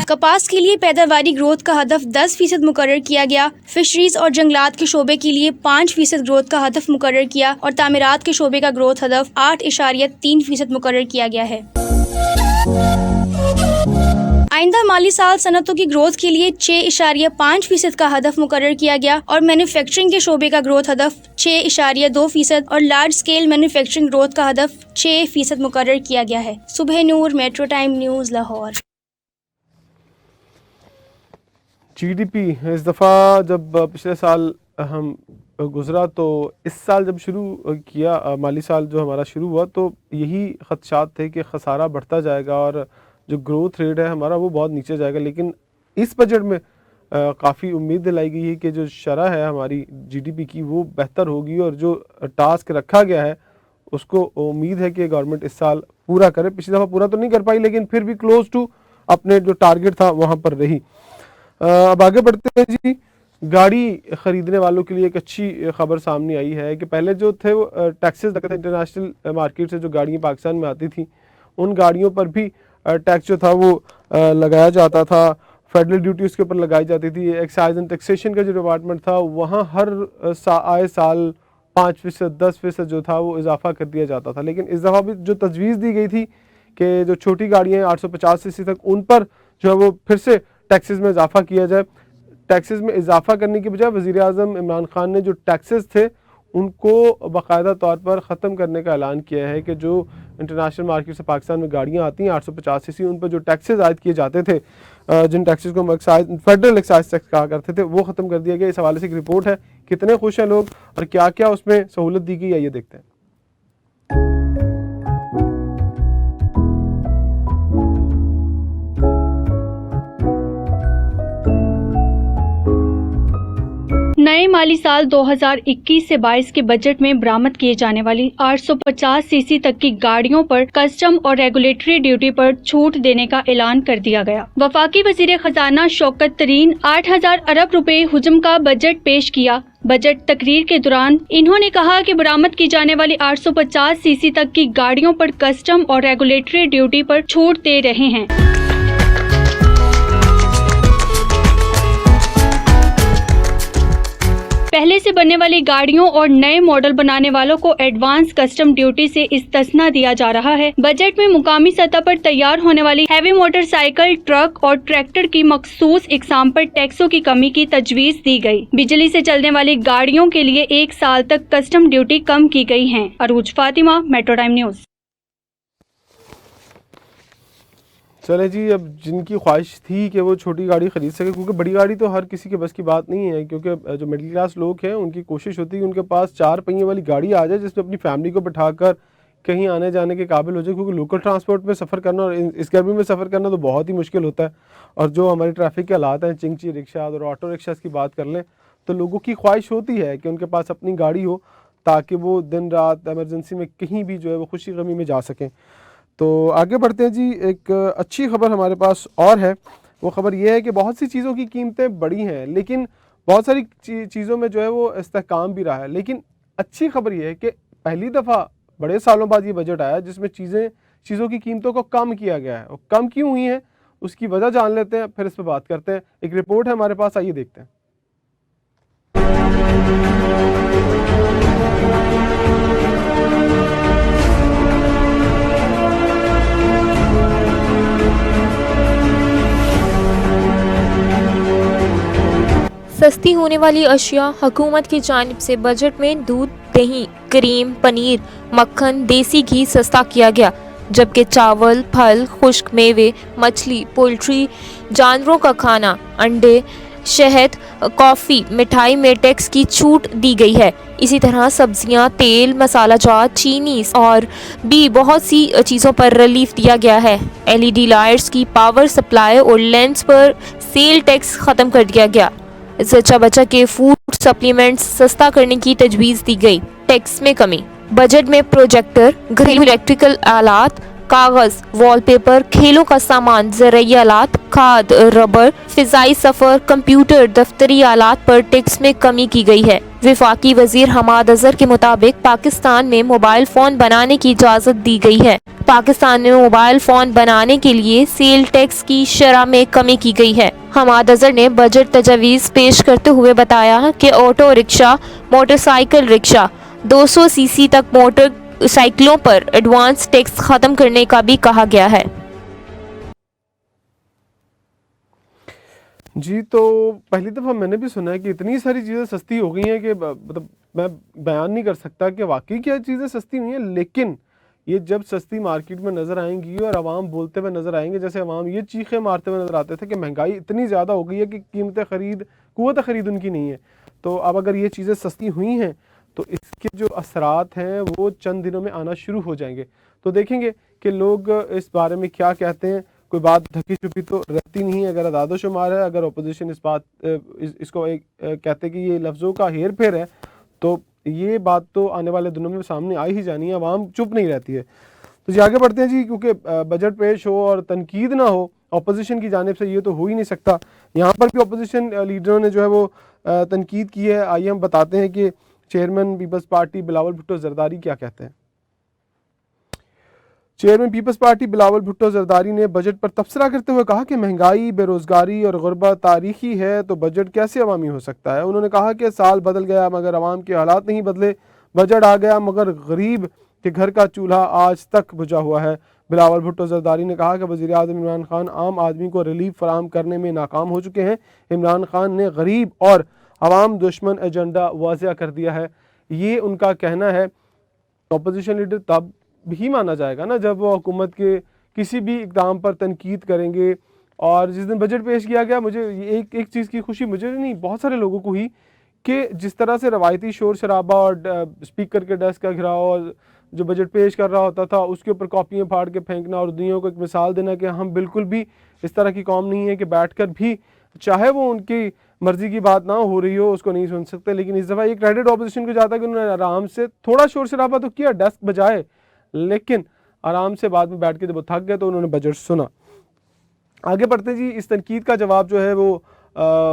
कपास के लिए पैदावारी ग्रोथ का हदफ 10% मुकर्रर किया गया। फिशरीज और जंगलात के शोबे के लिए 5% ग्रोथ का हदफ मुकर्रर किया और तामीरात के शोबे का ग्रोथ हदफ 8.3% मुकर्रर किया गया है। आइंदा माली साल सनतों की ग्रोथ के लिए 6.5% का हदफ मुकर्रर किया गया और मैन्युफैक्चरिंग के शोबे का ग्रोथ हदफ 6.2% और लार्ज स्केल मैन्युफैक्चरिंग ग्रोथ का हदफ 6% मुकर्रर किया गया है। Subah Noor, metro time news, Lahore. GDP इस दफ़ा जब पिछले साल हम गुज़रा तो इस साल जब शुरू किया, माली साल जो हमारा शुरू हुआ, तो यही ख़दशात थे कि ख़सारा बढ़ता जाएगा और जो ग्रोथ रेट है हमारा वो बहुत नीचे जाएगा। लेकिन इस बजट में काफ़ी उम्मीद दिलाई गई है कि जो शरह है हमारी जीडीपी की वो बेहतर होगी और जो टास्क रखा गया है उसको उम्मीद है कि गवर्नमेंट इस साल पूरा करे। पिछली दफ़ा पूरा तो नहीं कर पाई, लेकिन फिर भी क्लोज टू अपने जो टारगेट था वहाँ पर रही। अब आगे बढ़ते हैं जी। गाड़ी ख़रीदने वालों के लिए एक अच्छी खबर सामने आई है कि पहले जो थे वो टैक्सेस लगते थे इंटरनेशनल मार्केट से, जो गाड़ियाँ पाकिस्तान में आती थी उन गाड़ियों पर भी टैक्स जो था वो लगाया जाता था। फेडरल ड्यूटी उसके ऊपर लगाई जाती थी। एक्साइज एंड टैक्सेशन का जो डिपार्टमेंट था वहाँ हर आए साल 5%, 10% जो था वो इजाफा कर दिया जाता था। लेकिन इस दफ़ा भी जो तजवीज़ दी गई थी कि जो छोटी गाड़ियाँ हैं 850 सीसी तक, उन पर जो है वो फिर से टैक्सेस में इजाफा किया जाए। टैक्सेस में इजाफा करने की बजाय वज़ीर आज़म इमरान खान ने जो टैक्सेस थे उनको बाकायदा तौर पर ख़त्म करने का ऐलान किया है कि जो इंटरनेशनल मार्केट से पाकिस्तान में गाड़ियाँ आती हैं 850 सीसी, उन पर जो टैक्सेस आयद किए जाते थे, जिन टैक्सेस को हम एक्साइज, फेडरल एक्साइज टैक्स कहा करते थे, वो ख़त्म कर दिया गया। इस हवाले से एक रिपोर्ट है, कितने खुश हैं लोग और क्या क्या उसमें सहूलत दी गई है, ये देखते हैं। नए माली साल 2021 से 22 के बजट में बरामद किए जाने वाली 850 सीसी तक की गाड़ियों पर कस्टम और रेगुलेटरी ड्यूटी पर छूट देने का ऐलान कर दिया गया। वफाकी वजीर खजाना शौकत तरीन 8000 अरब रुपए हुजम का बजट पेश किया। बजट तकरीर के दौरान इन्होंने कहा कि बरामद की जाने वाली 850 सीसी तक की गाड़ियों पर कस्टम और रेगुलेटरी ड्यूटी पर छूट दे रहे हैं। पहले से बनने वाली गाड़ियों और नए मॉडल बनाने वालों को एडवांस कस्टम ड्यूटी से इस्तिस्ना दिया जा रहा है। बजट में मुकामी सतह पर तैयार होने वाली हैवी मोटरसाइकिल, ट्रक और ट्रैक्टर की मखसूस इकसाम पर टैक्सों की कमी की तजवीज़ दी गई। बिजली से चलने वाली गाड़ियों के लिए 1 साल तक कस्टम ड्यूटी कम की गई है। अरूज फातिमा, मेट्रो टाइम न्यूज़। चले जी, अब जिनकी ख्वाहिश थी कि वो छोटी गाड़ी ख़रीद सके, क्योंकि बड़ी गाड़ी तो हर किसी के बस की बात नहीं है, क्योंकि जो मिडिल क्लास लोग हैं उनकी कोशिश होती है कि उनके पास 4 पहिए वाली गाड़ी आ जाए जिसमें अपनी फैमिली को बिठाकर कहीं आने जाने के काबिल हो जाए। क्योंकि लोकल ट्रांसपोर्ट में सफ़र करना और इस गर्मी में सफ़र करना तो बहुत ही मुश्किल होता है। और जो हमारे ट्रैफिक के हालात हैं, चिंगची रिक्शा और ऑटो रिक्शास की बात कर लें तो लोगों की ख्वाहिश होती है कि उनके पास अपनी गाड़ी हो ताकि वो दिन रात एमरजेंसी में कहीं भी जो है वो खुशी गमी में जा सकें। तो आगे बढ़ते हैं जी। एक अच्छी खबर हमारे पास और है। वो खबर ये है कि बहुत सी चीज़ों की कीमतें बढ़ी हैं, लेकिन बहुत सारी चीज़ों में जो है वो इस्तेहकाम भी रहा है। लेकिन अच्छी खबर ये है कि पहली दफ़ा बड़े सालों बाद ये बजट आया जिसमें चीज़ों की कीमतों को कम किया गया है। और कम क्यों हुई हैं उसकी वजह जान लेते हैं, फिर इस पर बात करते हैं। एक रिपोर्ट है हमारे पास, आइए देखते हैं। सस्ती होने वाली अशिया हुकूमत की जानिब से बजट में दूध, दही, क्रीम, पनीर, मक्खन, देसी घी सस्ता किया गया, जबकि चावल, फल, खुश्क मेवे, मछली, पोल्ट्री, जानवरों का खाना, अंडे, शहद, कॉफ़ी, मिठाई में टैक्स की छूट दी गई है। इसी तरह सब्जियां, तेल, मसाला जात, चीनी और भी बहुत सी चीज़ों पर रिलीफ दिया गया है। LED लाइट्स की पावर सप्लाई और लेंस पर सेल टैक्स ख़त्म कर दिया गया। जच्चा बच्चा के फूड सप्लीमेंट्स सस्ता करने की तजवीज़ दी गई। टैक्स में कमी। बजट में प्रोजेक्टर, घरेलू इलेक्ट्रिकल आलात, कागज, वॉलपेपर, खेलों का सामान, ज़रूरी आलात, खाद, रबर, फिजाई सफ़र, कंप्यूटर, दफ्तरी आलात पर टैक्स में कमी की गई है। वफाकी वजीर हमाद अजहर के मुताबिक पाकिस्तान में मोबाइल फ़ोन बनाने की इजाज़त दी गई है। पाकिस्तान में मोबाइल फ़ोन बनाने के लिए सेल टैक्स की शरह में कमी की गई है। हमाद अजहर ने बजट तजवीज़ पेश करते हुए बताया कि auto rickshaw, motorcycle rickshaw, 200 CC तक मोटर साइकिलों पर एडवांस टैक्स खत्म करने का भी कहा गया है। जी, तो पहली दफ़ा मैंने भी सुना है कि इतनी सारी चीज़ें सस्ती हो गई हैं कि मतलब मैं बयान नहीं कर सकता कि वाकई क्या चीज़ें सस्ती हुई हैं। लेकिन ये जब सस्ती मार्केट में नज़र आएंगी और आवाम बोलते हुए नज़र आएंगे, जैसे आवाम ये चीखें मारते हुए नज़र आते थे कि महंगाई इतनी ज़्यादा हो गई है कि क़ुव्वत ख़रीद उनकी नहीं है। तो अब अगर ये चीज़ें सस्ती हुई हैं तो इसके जो असरात हैं वो चंद दिनों में आना शुरू हो जाएंगे। तो देखेंगे कि लोग इस बारे में क्या कहते हैं। कोई बात ढकी छुपी तो रहती नहीं है। अगर अदाद शुमार है, अगर अपोजिशन इसको कहते कि ये लफ्ज़ों का हेर फेर है, तो ये बात तो आने वाले दिनों में सामने आ ही जानी है। आवाम चुप नहीं रहती है। तो जी आगे बढ़ते हैं जी, क्योंकि बजट पेश हो और तनकीद ना हो अपोजिशन की जानिब से, ये तो हो ही नहीं सकता। यहाँ पर भी अपोजिशन लीडरों ने जो है वो तनकीद की है। आइए हम बताते हैं कि चेयरमैन पीपल्स पार्टी बिलावल भुट्टो जरदारी क्या कहते हैं। चेयरमैन पीपल्स पार्टी बिलावल भुट्टो जरदारी ने बजट पर तबसरा करते हुए कहा कि महंगाई, बेरोजगारी और गुर्बत तारीखी है, तो बजट कैसे अवामी हो सकता है। उन्होंने कहा कि साल बदल गया मगर अवाम के हालात नहीं बदले। बजट आ गया मगर गरीब के घर का चूल्हा आज तक बुझा हुआ है। बिलावल भुट्टो जरदारी ने कहा कि वज़ीर आज़म इमरान खान आम आदमी को रिलीफ फराहम करने में नाकाम हो चुके हैं। इमरान खान ने गरीब और अवाम दुश्मन एजेंडा वाज़िया कर दिया है। ये उनका कहना है। अपोजिशन लीडर तब भी माना जाएगा ना जब वो हुकूमत के किसी भी इक़दाम पर तनकीद करेंगे। और जिस दिन बजट पेश किया गया, मुझे एक चीज़ की खुशी, मुझे नहीं बहुत सारे लोगों को हुई कि जिस तरह से रवायती शोर शराबा और स्पीकर के डेस्क का घिराव और जो बजट पेश कर रहा होता था उसके ऊपर कॉपियाँ फाड़ के फेंकना और दुनिया को एक मिसाल देना कि हम बिल्कुल भी इस तरह की कौम नहीं है कि बैठकर भी चाहे वो उनकी मर्जी की बात ना हो रही हो उसको नहीं सुन सकते। लेकिन इस दफ़ा ये क्रेडिट ऑपोजिशन को जाता है कि उन्होंने आराम से थोड़ा शोर शराबा तो किया, डेस्क बजाए, लेकिन आराम से बाद में बैठ के जब वो थक गए तो उन्होंने बजट सुना। आगे बढ़ते जी, इस तनकीद का जवाब जो है वो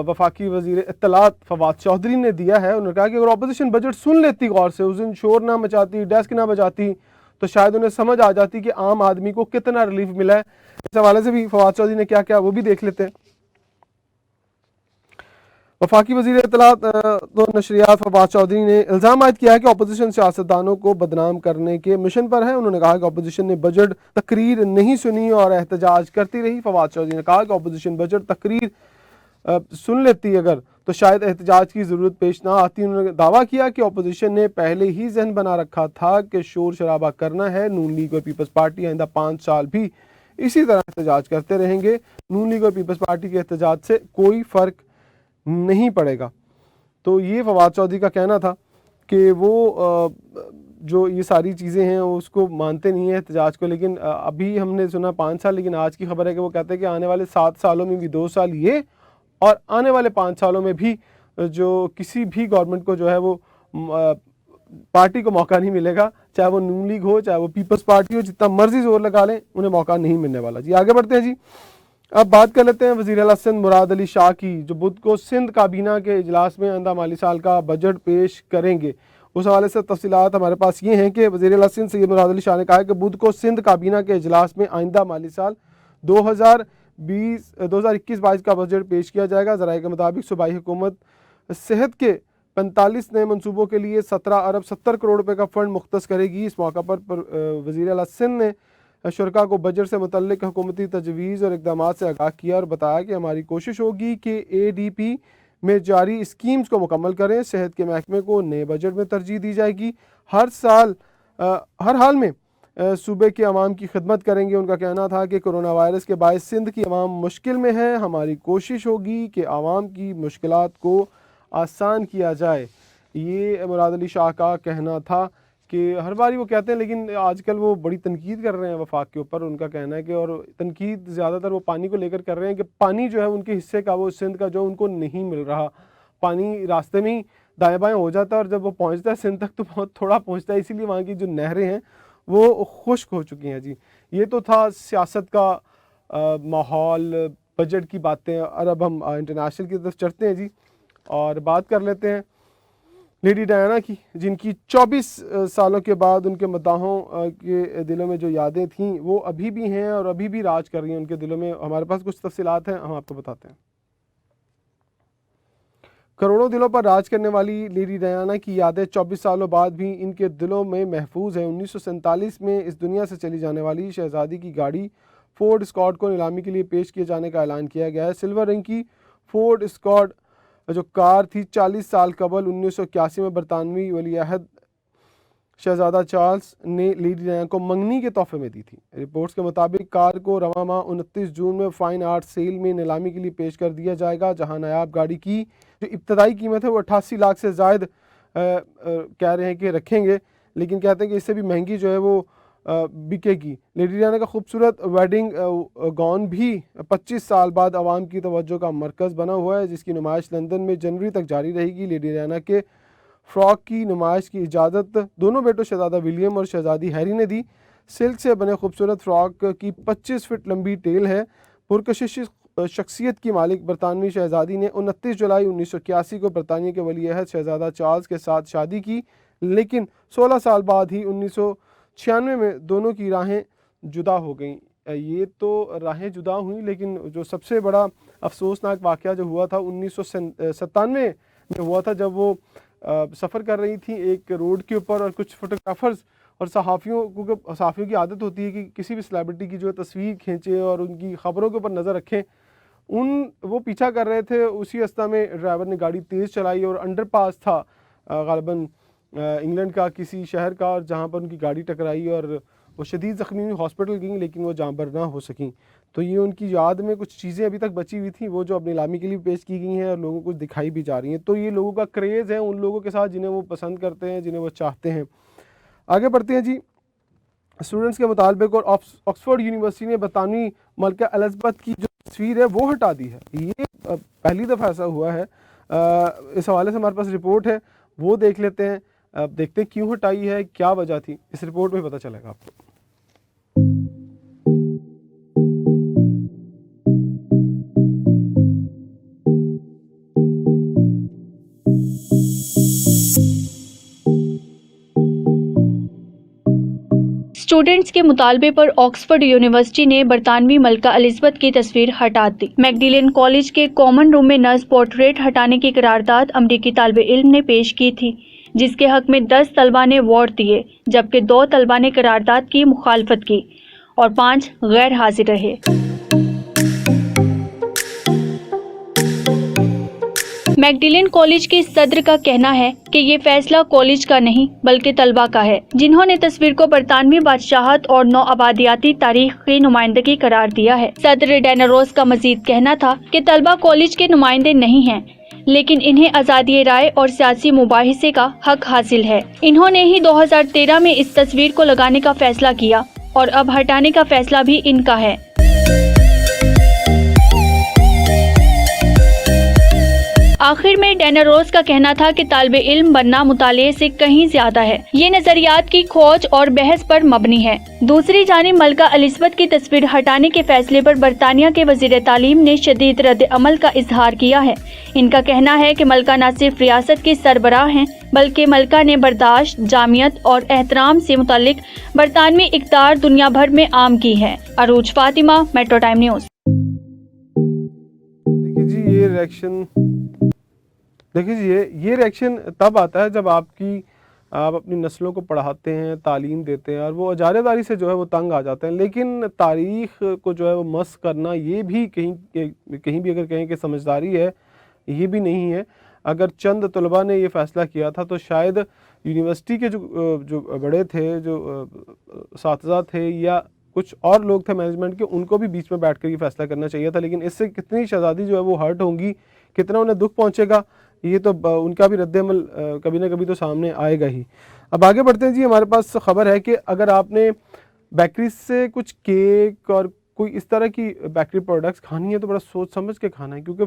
वफाकी वज़ीर इत्तलात फवाद चौधरी ने दिया है। उन्होंने कहा कि अगर अपोजिशन बजट सुन लेती गौर से, उस दिन शोर ना मचाती, डेस्क ना बजाती, तो शायद उन्हें समझ आ जाती कि आम आदमी को कितना रिलीफ मिला है। इस हवाले से भी फवाद चौधरी ने क्या क्या वो भी देख लेते हैं। वफाकी वज़ीर इत्तलात तो नशरियात फवाद चौधरी ने इल्ज़ाम आयद किया है कि अपोजिशन सियासतदानों को बदनाम करने के मिशन पर है। उन्होंने कहा कि अपोजिशन ने बजट तकरीर नहीं सुनी और एहतजाज करती रही। फवाद चौधरी ने कहा कि अपोजिशन बजट तकरीर सुन लेती अगर तो शायद एहतजाज की ज़रूरत पेश ना आती। उन्होंने दावा किया कि अपोजिशन ने पहले ही जहन बना रखा था कि शोर शराबा करना है। नून लीग और पीपल्स पार्टी आइंदा 5 साल भी इसी तरह एहतजाज करते रहेंगे। नून लीग और पीपल्स पार्टी के एहतजाज से कोई फ़र्क नहीं पड़ेगा। तो ये फवाद चौधरी का कहना था कि वो जो ये सारी चीज़ें हैं उसको मानते नहीं है एहतजाज को। लेकिन अभी हमने सुना 5 साल, लेकिन आज की खबर है कि वो कहते हैं कि आने वाले 7 सालों में भी 2 साल ये और आने वाले 5 सालों में भी जो किसी भी गवर्नमेंट को जो है वो पार्टी को मौका नहीं मिलेगा, चाहे वो नून लीग हो चाहे वो पीपल्स पार्टी हो, जितना मर्जी जोर लगा लें उन्हें मौका नहीं मिलने वाला। जी आगे बढ़ते हैं जी, अब बात कर लेते हैं वज़ीर आला सिंध मुराद अली शाह की, जो बुध को सिंध काबीना के इजलास में आइंदा माली साल का बजट पेश करेंगे। उस हवाले से तफसीलात हमारे पास ये हैं कि वज़ीर आला सिंध सैयद मुराद अली शाह ने कहा है कि बुध को सिंध काबीना के इजलास में आइंदा माली साल 2021-22 का बजट पेश किया जाएगा। ज़राए के मुताबिक सूबाई हुकूमत सेहत के 45 नए मनसूबों के लिए 17 अरब 70 करोड़ रुपए का फ़ंड मुख्तस करेगी। इस मौका पर वज़ीर आला सिंध ने शुरका को बजट से मुतल्लिक हुकूमती तजवीज़ और इक़दामात से आगाह किया और बताया कि हमारी कोशिश होगी कि ADP में जारी स्कीम्स को मुकम्मल करें। सेहत के महकमे को नए बजट में तरजीह दी जाएगी। हर हाल में सूबे के अवाम की खिदमत करेंगे। उनका कहना था कि कोरोना वायरस के बायस सिंध की अवाम मुश्किल में है। हमारी कोशिश होगी कि अवाम की मुश्किलात को आसान किया जाए। ये मुराद अली शाह का कहना था कि हर बार वो कहते हैं, लेकिन आजकल वो बड़ी तनकीद कर रहे हैं वफाक के ऊपर। उनका कहना है कि और तनकीद ज़्यादातर वो पानी को लेकर कर रहे हैं कि पानी जो है उनके हिस्से का, वो सिंध का जो उनको नहीं मिल रहा। पानी रास्ते में ही दाएँ बाएँ हो जाता है और जब वो पहुँचता है सिंध तक तो बहुत थोड़ा पहुँचता है, इसीलिए वहाँ की जो नहरें हैं वो खुश्क हो चुकी हैं। जी, ये तो था सियासत का माहौल, बजट की बातें। और अब हम इंटरनेशनल की तरफ चढ़ते हैं जी, और बात कर लेते हैं लेडी डायना की, जिनकी 24 सालों के बाद उनके मद्दाहों के दिलों में जो यादें थीं वो अभी भी हैं और अभी भी राज कर रही हैं उनके दिलों में। हमारे पास कुछ तफसीलात हैं, हम आपको बताते हैं। करोड़ों दिलों पर राज करने वाली लेडी डायना की यादें 24 सालों बाद भी इनके दिलों में महफूज हैं। 1947 में इस दुनिया से चली जाने वाली शहजादी की गाड़ी फोर्ड एस्कॉर्ट को नीलामी के लिए पेश किए जाने का ऐलान किया गया है। सिल्वर रंग की फोर्ड एस्कॉर्ट जो कार थी 40 साल कबल 1981 में बरतानवी वली अहद शहजादा चार्ल्स ने लेडी डायना को मंगनी के तोहफे में दी थी। रिपोर्ट्स के मुताबिक कार को रवा माह 29 जून में फाइन आर्ट सेल में नीलामी के लिए पेश कर दिया जाएगा, जहां नायाब गाड़ी की जो इब्तदाई कीमत है वो 88 लाख से ज़ायद कह रहे हैं कि रखेंगे, लेकिन कहते हैं कि इससे भी महंगी जो है वो बिकेगी। लेडी डायना का खूबसूरत वेडिंग गाउन भी 25 साल बाद आवाम की तवज्जो का मरकज़ बना हुआ है, जिसकी नुमाइश लंदन में जनवरी तक जारी रहेगी। लेडी डायना के फ्रॉक की नुमाइश की इजाज़त दोनों बेटों शहजादा विलियम और शहजादी हैरी ने दी। सिल्क से बने खूबसूरत फ्रॉक की 25 फीट लंबी टेल है। पुरकशिश शख्सियत की मालिक बरतानवी शहजादी ने 29 जुलाई 1981 को बरतानिया के वली अहद शहजादा चार्ल्स के साथ शादी की, लेकिन 16 साल बाद ही 1996 में दोनों की राहें जुदा हो गईं। ये तो राहें जुदा हुई, लेकिन जो सबसे बड़ा अफसोसनाक वाक़या जो हुआ था 1997 में हुआ था, जब वो सफ़र कर रही थी एक रोड के ऊपर और कुछ फोटोग्राफर्स और सहाफ़ियों की आदत होती है कि किसी भी सेलिब्रिटी की जो तस्वीर खींचे और उनकी ख़बरों के ऊपर नज़र रखें। वो पीछा कर रहे थे, उसी रास्ता में ड्राइवर ने गाड़ी तेज़ चलाई और अंडरपास था ग़ालिबन इंग्लैंड का किसी शहर का, और जहाँ पर उनकी गाड़ी टकराई और वो शदीद ज़ख्मी हुई, हॉस्पिटल गई, लेकिन वो जाँबर ना हो सकें। तो ये उनकी याद में कुछ चीज़ें अभी तक बची हुई थी, वो जो अब नीलामी के लिए पेश की गई हैं और लोगों को दिखाई भी जा रही हैं। तो ये लोगों का क्रेज़ है उन लोगों के साथ जिन्हें वो पसंद करते हैं, जिन्हें वो चाहते हैं। आगे बढ़ते हैं जी। स्टूडेंट्स के मुताबिक और ऑक्सफोर्ड यूनिवर्सिटी ने बरतानवी मलका एलिज़ाबेथ की जो तस्वीर है वो हटा दी है। ये पहली दफ़ा ऐसा हुआ है। इस हवाले से हमारे पास रिपोर्ट है, वो देख लेते हैं। अब देखते हैं क्यों हटाई है, क्या वजह थी, इस रिपोर्ट में पता चलेगा आपको। स्टूडेंट्स के मुतालबे पर ऑक्सफोर्ड यूनिवर्सिटी ने बरतानवी मलका एलिज़ाबेथ की तस्वीर हटा दी। मैकडिलन कॉलेज के कॉमन रूम में नस्ब पोर्ट्रेट हटाने की करारदाद अमरीकी तालिबे इल्म ने पेश की थी, जिसके हक में 10 तलबा ने वोट दिए, जबकि 2 तलबा ने करारदाद की मुखालफत की और 5 गैर हाजिर रहे। मैकडिलन कॉलेज के सदर का कहना है कि ये फैसला कॉलेज का नहीं बल्कि तलबा का है, जिन्होंने तस्वीर को बरतानवी बादशाहत और नौ आबादियाती तारीख की नुमाइंदगी करार दिया है। सदर डैना रोज का मजीद कहना था कि तलबा कॉलेज के नुमाइंदे नहीं हैं, लेकिन इन्हें आज़ादी राय और सियासी मुबाहिसे का हक हासिल है। इन्होंने ही 2013 में इस तस्वीर को लगाने का फैसला किया और अब हटाने का फैसला भी इनका है। आखिर में डैना रोज का कहना था कि तालिबे इल्म बनना मुताले से कहीं ज्यादा है। ये नजरियात की खोज और बहस पर मबनी है। दूसरी जानिब मलका एलिज़ाबेथ की तस्वीर हटाने के फैसले पर बरतानिया के वजीर तालीम ने शदीद रद्द अमल का इजहार किया है। इनका कहना है कि मलका न सिर्फ रियासत की सरबराह हैं, बल्कि मलका ने बर्दाश्त, जामियत और एहतराम से मुतालिक बरतानवी इक़्तिदार दुनिया भर में आम की है। अरूज फातिमा, मेट्रो टाइम न्यूज़। देखिए जी, ये रिएक्शन तब आता है जब आप अपनी नस्लों को पढ़ाते हैं, तालीम देते हैं और वो अजारेदारी से जो है वो तंग आ जाते हैं। लेकिन तारीख़ को जो है वो मस करना, ये भी कहीं भी अगर कहें कि समझदारी है, ये भी नहीं है। अगर चंद तलबा ने ये फ़ैसला किया था तो शायद यूनिवर्सिटी के जो बड़े थे, जो साथीज़ा थे या कुछ और लोग थे मैनेजमेंट के, उनको भी बीच में बैठ कर ये फ़ैसला करना चाहिए था। लेकिन इससे कितनी शहज़ादी जो है वो हर्ट होंगी, कितना उन्हें दुख पहुँचेगा, ये तो उनका भी रद्द-ए-अमल कभी ना कभी तो सामने आएगा ही। अब आगे बढ़ते हैं जी। हमारे पास खबर है कि अगर आपने बेकरी से कुछ केक और कोई इस तरह की बेकरी प्रोडक्ट्स खानी है तो बड़ा सोच समझ के खाना है, क्योंकि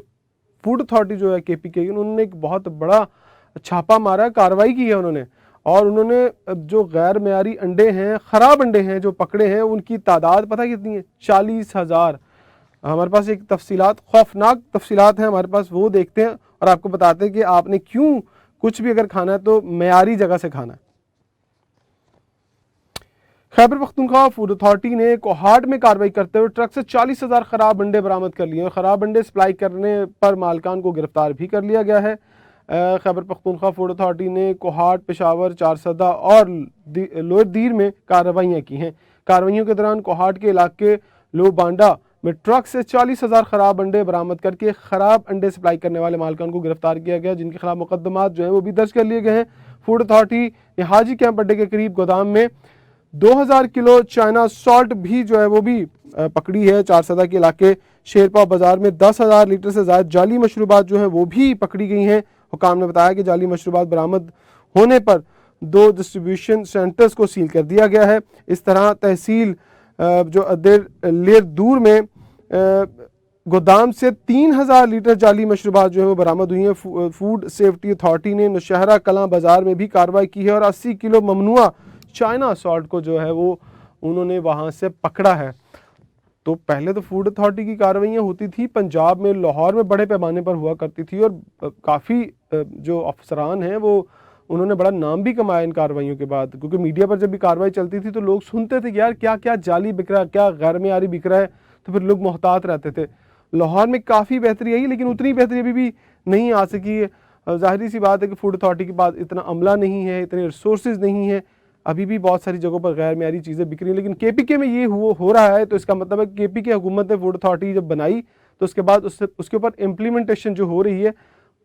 फूड अथॉरिटी जो है KPK, उन्होंने एक बहुत बड़ा छापा मारा, कार्रवाई की है उन्होंने, और उन्होंने जो गैर मेयारी अंडे हैं, ख़राब अंडे हैं जो पकड़े हैं, उनकी तादाद पता कितनी है? 40,000। हमारे पास एक तफसीलात, खौफनाक तफसीलात हैं हमारे पास, वो देखते हैं और आपको बताते हैं कि आपने क्यों कुछ भी अगर खाना है तो मेयारी जगह से खाना है। खैबर पख्तूनख्वा फूड अथॉरिटी ने कोहाट में कार्रवाई करते हुए ट्रक से 40,000 ख़राब अंडे बरामद कर लिए और ख़राब अंडे सप्लाई करने पर मालकान को गिरफ्तार भी कर लिया गया है। खैबर पख्तूनख्वा फूड अथॉरिटी ने कोहाट, पेशावर, चारसदा और लोअर दीर में कार्रवाइयाँ की हैं। कार्रवाइयों के दौरान कोहाट के इलाके लोबांडा में ट्रक से 40,000 ख़राब अंडे बरामद करके ख़राब अंडे सप्लाई करने वाले मालकान को गिरफ्तार किया गया, जिनके खिलाफ मुकदमात जो हैं वो भी दर्ज कर लिए गए हैं। फूड अथॉरिटी ने हाजी कैंप अड्डे के करीब गोदाम में 2000 किलो चाइना सॉल्ट भी जो है वो भी पकड़ी है। चारसदा के इलाके शेरपाव बाजार में 10,000 लीटर से ज़्यादा जाली मशरूबात जो हैं वो भी पकड़ी गई हैं। हुकाम ने बताया कि जाली मशरूबात बरामद होने पर 2 डिस्ट्रीब्यूशन सेंटर्स को सील कर दिया गया है। इस तरह तहसील जो लेर दूर में गोदाम से 3000 लीटर जाली मशरूबात जो है वो बरामद हुई हैं। फूड सेफ्टी अथॉरिटी ने नौशहरा कलां बाजार में भी कार्रवाई की है और 80 किलो ममनुआ चाइना सॉल्ट को जो है वो उन्होंने वहाँ से पकड़ा है। तो पहले तो फूड अथॉरिटी की कार्रवाइयाँ होती थी पंजाब में, लाहौर में बड़े पैमाने पर हुआ करती थी और काफ़ी जो अफसरान हैं वो उन्होंने बड़ा नाम भी कमाया इन कार्रवाइयों के बाद, क्योंकि मीडिया पर जब भी कार्रवाई चलती थी तो लोग सुनते थे कि यार क्या क्या जाली बिक रहा है, क्या गैर मेयारी बिक रहा है, तो फिर लोग मोहतात रहते थे। लाहौर में काफ़ी बेहतरी आई, लेकिन उतनी बेहतरी अभी भी नहीं आ सकी है। ज़ाहिर सी बात है कि फूड अथॉरिटी के पास इतना अमला नहीं है, इतने रिसोर्सेज नहीं है, अभी भी बहुत सारी जगहों पर गैर मेयारी चीज़ें बिक रही हैं। लेकिन KPK में ये हो रहा है, तो इसका मतलब है कि KPK हुकूमत ने फूड अथॉरिटी जब बनाई तो उसके बाद उसके ऊपर इम्प्लीमेंटेशन जो हो रही है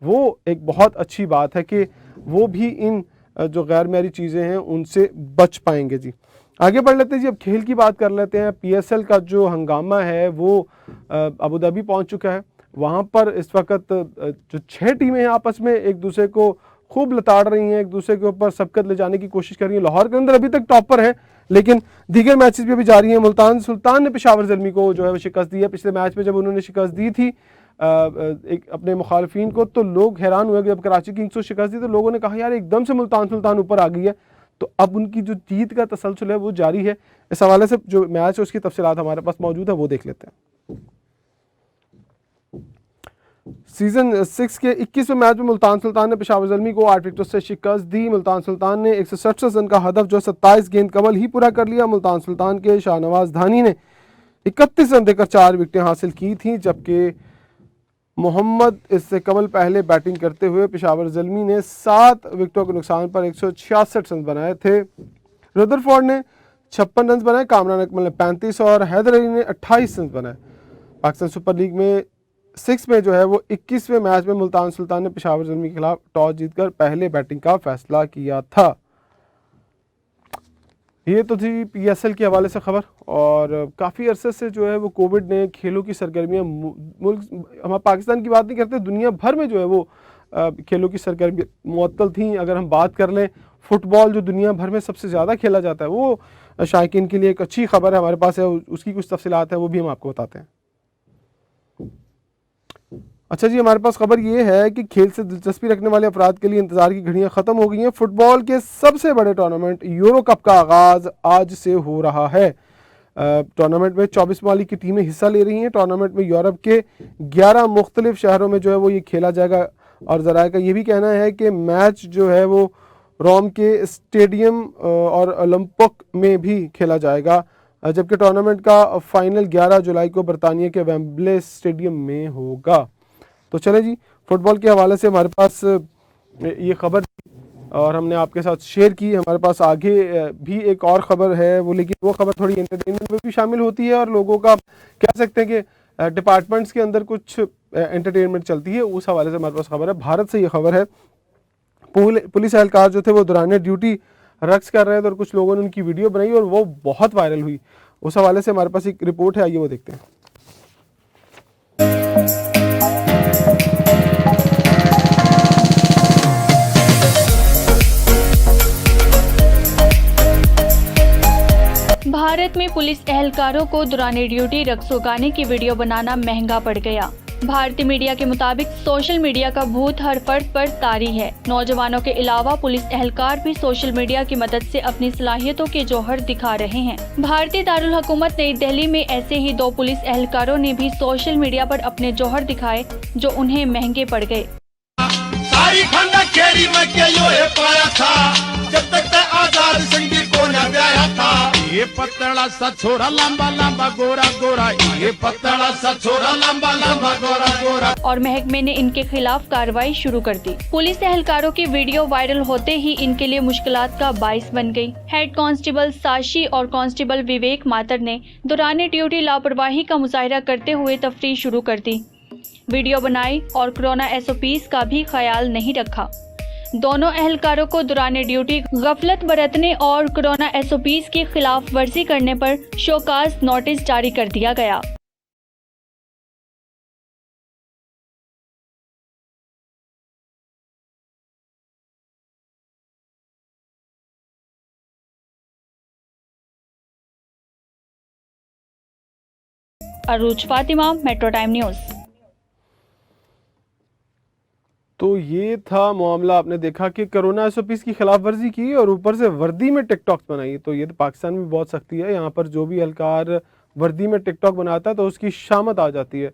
वो एक बहुत अच्छी बात है कि वो भी इन जो गैर मेयारी चीज़ें हैं उनसे बच पाएंगे जी। आगे बढ़ लेते हैं जी, अब खेल की बात कर लेते हैं। PSL का जो हंगामा है वो अबू धाबी पहुँच चुका है। वहाँ पर इस वक्त जो 6 टीमें हैं आपस में एक दूसरे को खूब लताड़ रही हैं, एक दूसरे के ऊपर सबकत ले जाने की कोशिश कर रही हैं। लाहौर के अंदर अभी तक टॉपर है, लेकिन दीगर मैचेस भी अभी जारी हैं। मुल्तान सुल्तान ने पेशावर ज़ल्मी को जो है वो शिकस्त दी है। पिछले मैच में जब उन्होंने शिकस्त दी थी एक अपने मुखालफिन को, तो लोग हैरान हुए कि जब कराची किंग्स को शिकस्त दी तो लोगों ने कहा यार एकदम से मुल्तान सुल्तान ऊपर आ गई है। तो अब उनकी जो जीत का तसलसल है वो जारी है। इस हवाले से जो मैच है उसकी तफसीलात हमारे पास मौजूद है, वो देख लेते हैं। सीजन 6 के 21वें मैच में मुल्तान सुल्तान ने पेशावर ज़ल्मी को 8 विकेटों से शिकस्त दी। मुल्तान सुल्तान ने 167 रन का हदफ जो 27 गेंद कबल ही पूरा कर लिया। मुल्तान सुल्तान के शाहनवाज धानी ने 31 रन देकर 4 विकेटें हासिल की थीं, जबकि मोहम्मद इससे कबल पहले बैटिंग करते हुए पेशावर ज़ल्मी ने 7 विकेटों के नुकसान पर 166 रन बनाए थे। रुदरफोर्ड ने 56 रन बनाए, कामरान अकमल ने 35 और हैदर अली ने 28 रन बनाए। पाकिस्तान सुपर लीग में 6 में जो है वो 21वें मैच में मुल्तान सुल्तान ने पेशावर ज़ल्मी के खिलाफ टॉस जीतकर पहले बैटिंग का फैसला किया था। ये तो थी PSL के हवाले से खबर। और काफ़ी अरसे से जो है वो कोविड ने खेलों की सरगर्मियाँ मुल्क, हम पाकिस्तान की बात नहीं करते, दुनिया भर में जो है वो खेलों की सरगर्मियाँ मुअत्तल थी। अगर हम बात कर लें फ़ुटबॉल जो दुनिया भर में सबसे ज़्यादा खेला जाता है, वो शायकीन के लिए एक अच्छी खबर है हमारे पास है, उसकी कुछ तफसीलात है वो भी हम आपको बताते हैं। अच्छा जी, हमारे पास खबर ये है कि खेल से दिलचस्पी रखने वाले अफराद के लिए इंतज़ार की घड़ियां ख़त्म हो गई हैं। फुटबॉल के सबसे बड़े टूर्नामेंट यूरो कप का आगाज़ आज से हो रहा है। टूर्नामेंट में 24 ममालिक की टीमें हिस्सा ले रही हैं। टूर्नामेंट में यूरोप के 11 मुख्तलिफ शहरों में जो है वो ये खेला जाएगा और ज़राए का ये भी कहना है कि मैच जो है वो रोम के स्टेडियम और ओलंपिक में भी खेला जाएगा, जबकि टूर्नामेंट का फाइनल 11 जुलाई को बरतानिया के वेम्बले स्टेडियम में होगा। तो चले जी, फुटबॉल के हवाले से हमारे पास ये खबर और हमने आपके साथ शेयर की। हमारे पास आगे भी एक और ख़बर है वो, लेकिन वो खबर थोड़ी एंटरटेनमेंट में भी शामिल होती है और लोगों का कह सकते हैं कि डिपार्टमेंट्स के अंदर कुछ एंटरटेनमेंट चलती है, उस हवाले से हमारे पास खबर है। भारत से ये खबर है, पुलिस एहलकार जो थे वो दौरान ड्यूटी रक्स कर रहे थे और कुछ लोगों ने उनकी वीडियो बनाई और वो बहुत वायरल हुई। उस हवाले से हमारे पास एक रिपोर्ट है, आइए वो देखते हैं। भारत में पुलिस एहलकारों को दौरान ड्यूटी रक्स उगाने की वीडियो बनाना महंगा पड़ गया। भारतीय मीडिया के मुताबिक सोशल मीडिया का भूत हर फर्द पर तारी है। नौजवानों के अलावा पुलिस एहलकार भी सोशल मीडिया की मदद से अपनी सलाहियतों के जौहर दिखा रहे हैं। भारतीय दारुल हुकूमत नई दिल्ली में ऐसे ही 2 पुलिस एहलकारों ने भी सोशल मीडिया पर अपने जौहर दिखाए जो उन्हें महंगे पड़ गए। सारी खंडा केरी में के योहे पाया था, जब तक आजाद संगी को न ब्याया था। ये पतला सा छोरा लंबा लंबा गोरा गोरा, ये पतला सा छोरा लंबा लंबा गोरा गोरा। और महकमे ने इनके खिलाफ कार्रवाई शुरू कर दी। पुलिस एहलकारों की वीडियो वायरल होते ही इनके लिए मुश्किलात का बाइस बन गई। हेड कांस्टेबल साशी और कांस्टेबल विवेक मातर ने दौरान ड्यूटी लापरवाही का मुजाहिरा करते हुए तफरीश शुरू कर दी। वीडियो बनाई और कोरोना SOPs का भी ख्याल नहीं रखा। दोनों एहलकारों को दौरान ड्यूटी गफलत बरतने और कोरोना SOPs की खिलाफ वर्जी करने पर शोकाज नोटिस जारी कर दिया गया। अरूज फातिमा, मेट्रो टाइम न्यूज़। तो ये था मामला, आपने देखा कि कोरोना SOPs की खिलाफ वर्जी की और ऊपर से वर्दी में टिकटॉक्स बनाई। तो ये तो पाकिस्तान में बहुत सख्ती है, यहाँ पर जो भी एहलकार वर्दी में टिकटॉक बनाता है तो उसकी शामत आ जाती है।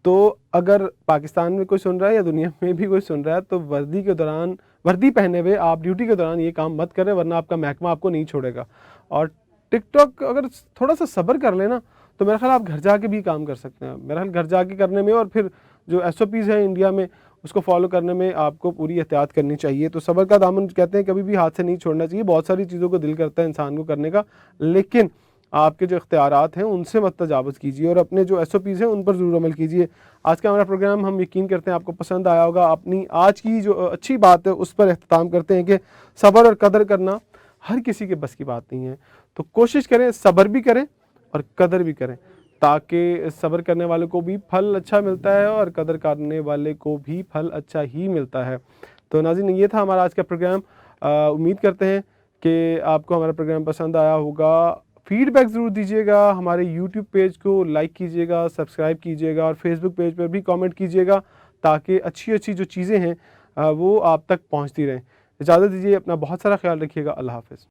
तो अगर पाकिस्तान में कोई सुन रहा है या दुनिया में भी कोई सुन रहा है तो वर्दी के दौरान, वर्दी पहने हुए आप ड्यूटी के दौरान ये काम मत करें, वरना आपका महकमा आपको नहीं छोड़ेगा। और टिकटॉक अगर थोड़ा सा सब्र कर लेना तो मेरा ख्याल आप घर जाके भी काम कर सकते हैं। मेरा ख्याल घर जाके करने में और फिर जो SOPs है इंडिया में उसको फॉलो करने में आपको पूरी एहतियात करनी चाहिए। तो सब्र का दामन कहते हैं कभी भी हाथ से नहीं छोड़ना चाहिए। बहुत सारी चीज़ों को दिल करता है इंसान को करने का, लेकिन आपके जो इख्तियारात हैं उनसे मत तजावुज़ कीजिए और अपने जो SOPs हैं उन पर ज़रूर अमल कीजिए। आज का हमारा प्रोग्राम हम यकीन करते हैं आपको पसंद आया होगा। अपनी आज की जो अच्छी बात है उस पर इख्तिताम करते हैं कि सब्र और कदर करना हर किसी के बस की बात नहीं है। तो कोशिश करें, सब्र भी करें और कदर भी करें, ताकि सब्र करने वाले को भी फल अच्छा मिलता है और कदर करने वाले को भी फल अच्छा ही मिलता है। तो नाज़रीन, ये था हमारा आज का प्रोग्राम। उम्मीद करते हैं कि आपको हमारा प्रोग्राम पसंद आया होगा। फीडबैक ज़रूर दीजिएगा, हमारे YouTube पेज को लाइक कीजिएगा, सब्सक्राइब कीजिएगा और फेसबुक पेज पर भी कमेंट कीजिएगा, ताकि अच्छी अच्छी जो चीज़ें हैं वो आप तक पहुँचती रहें। इजाज़त दीजिए, अपना बहुत सारा ख्याल रखिएगा। अल्लाह हाफ़िज़।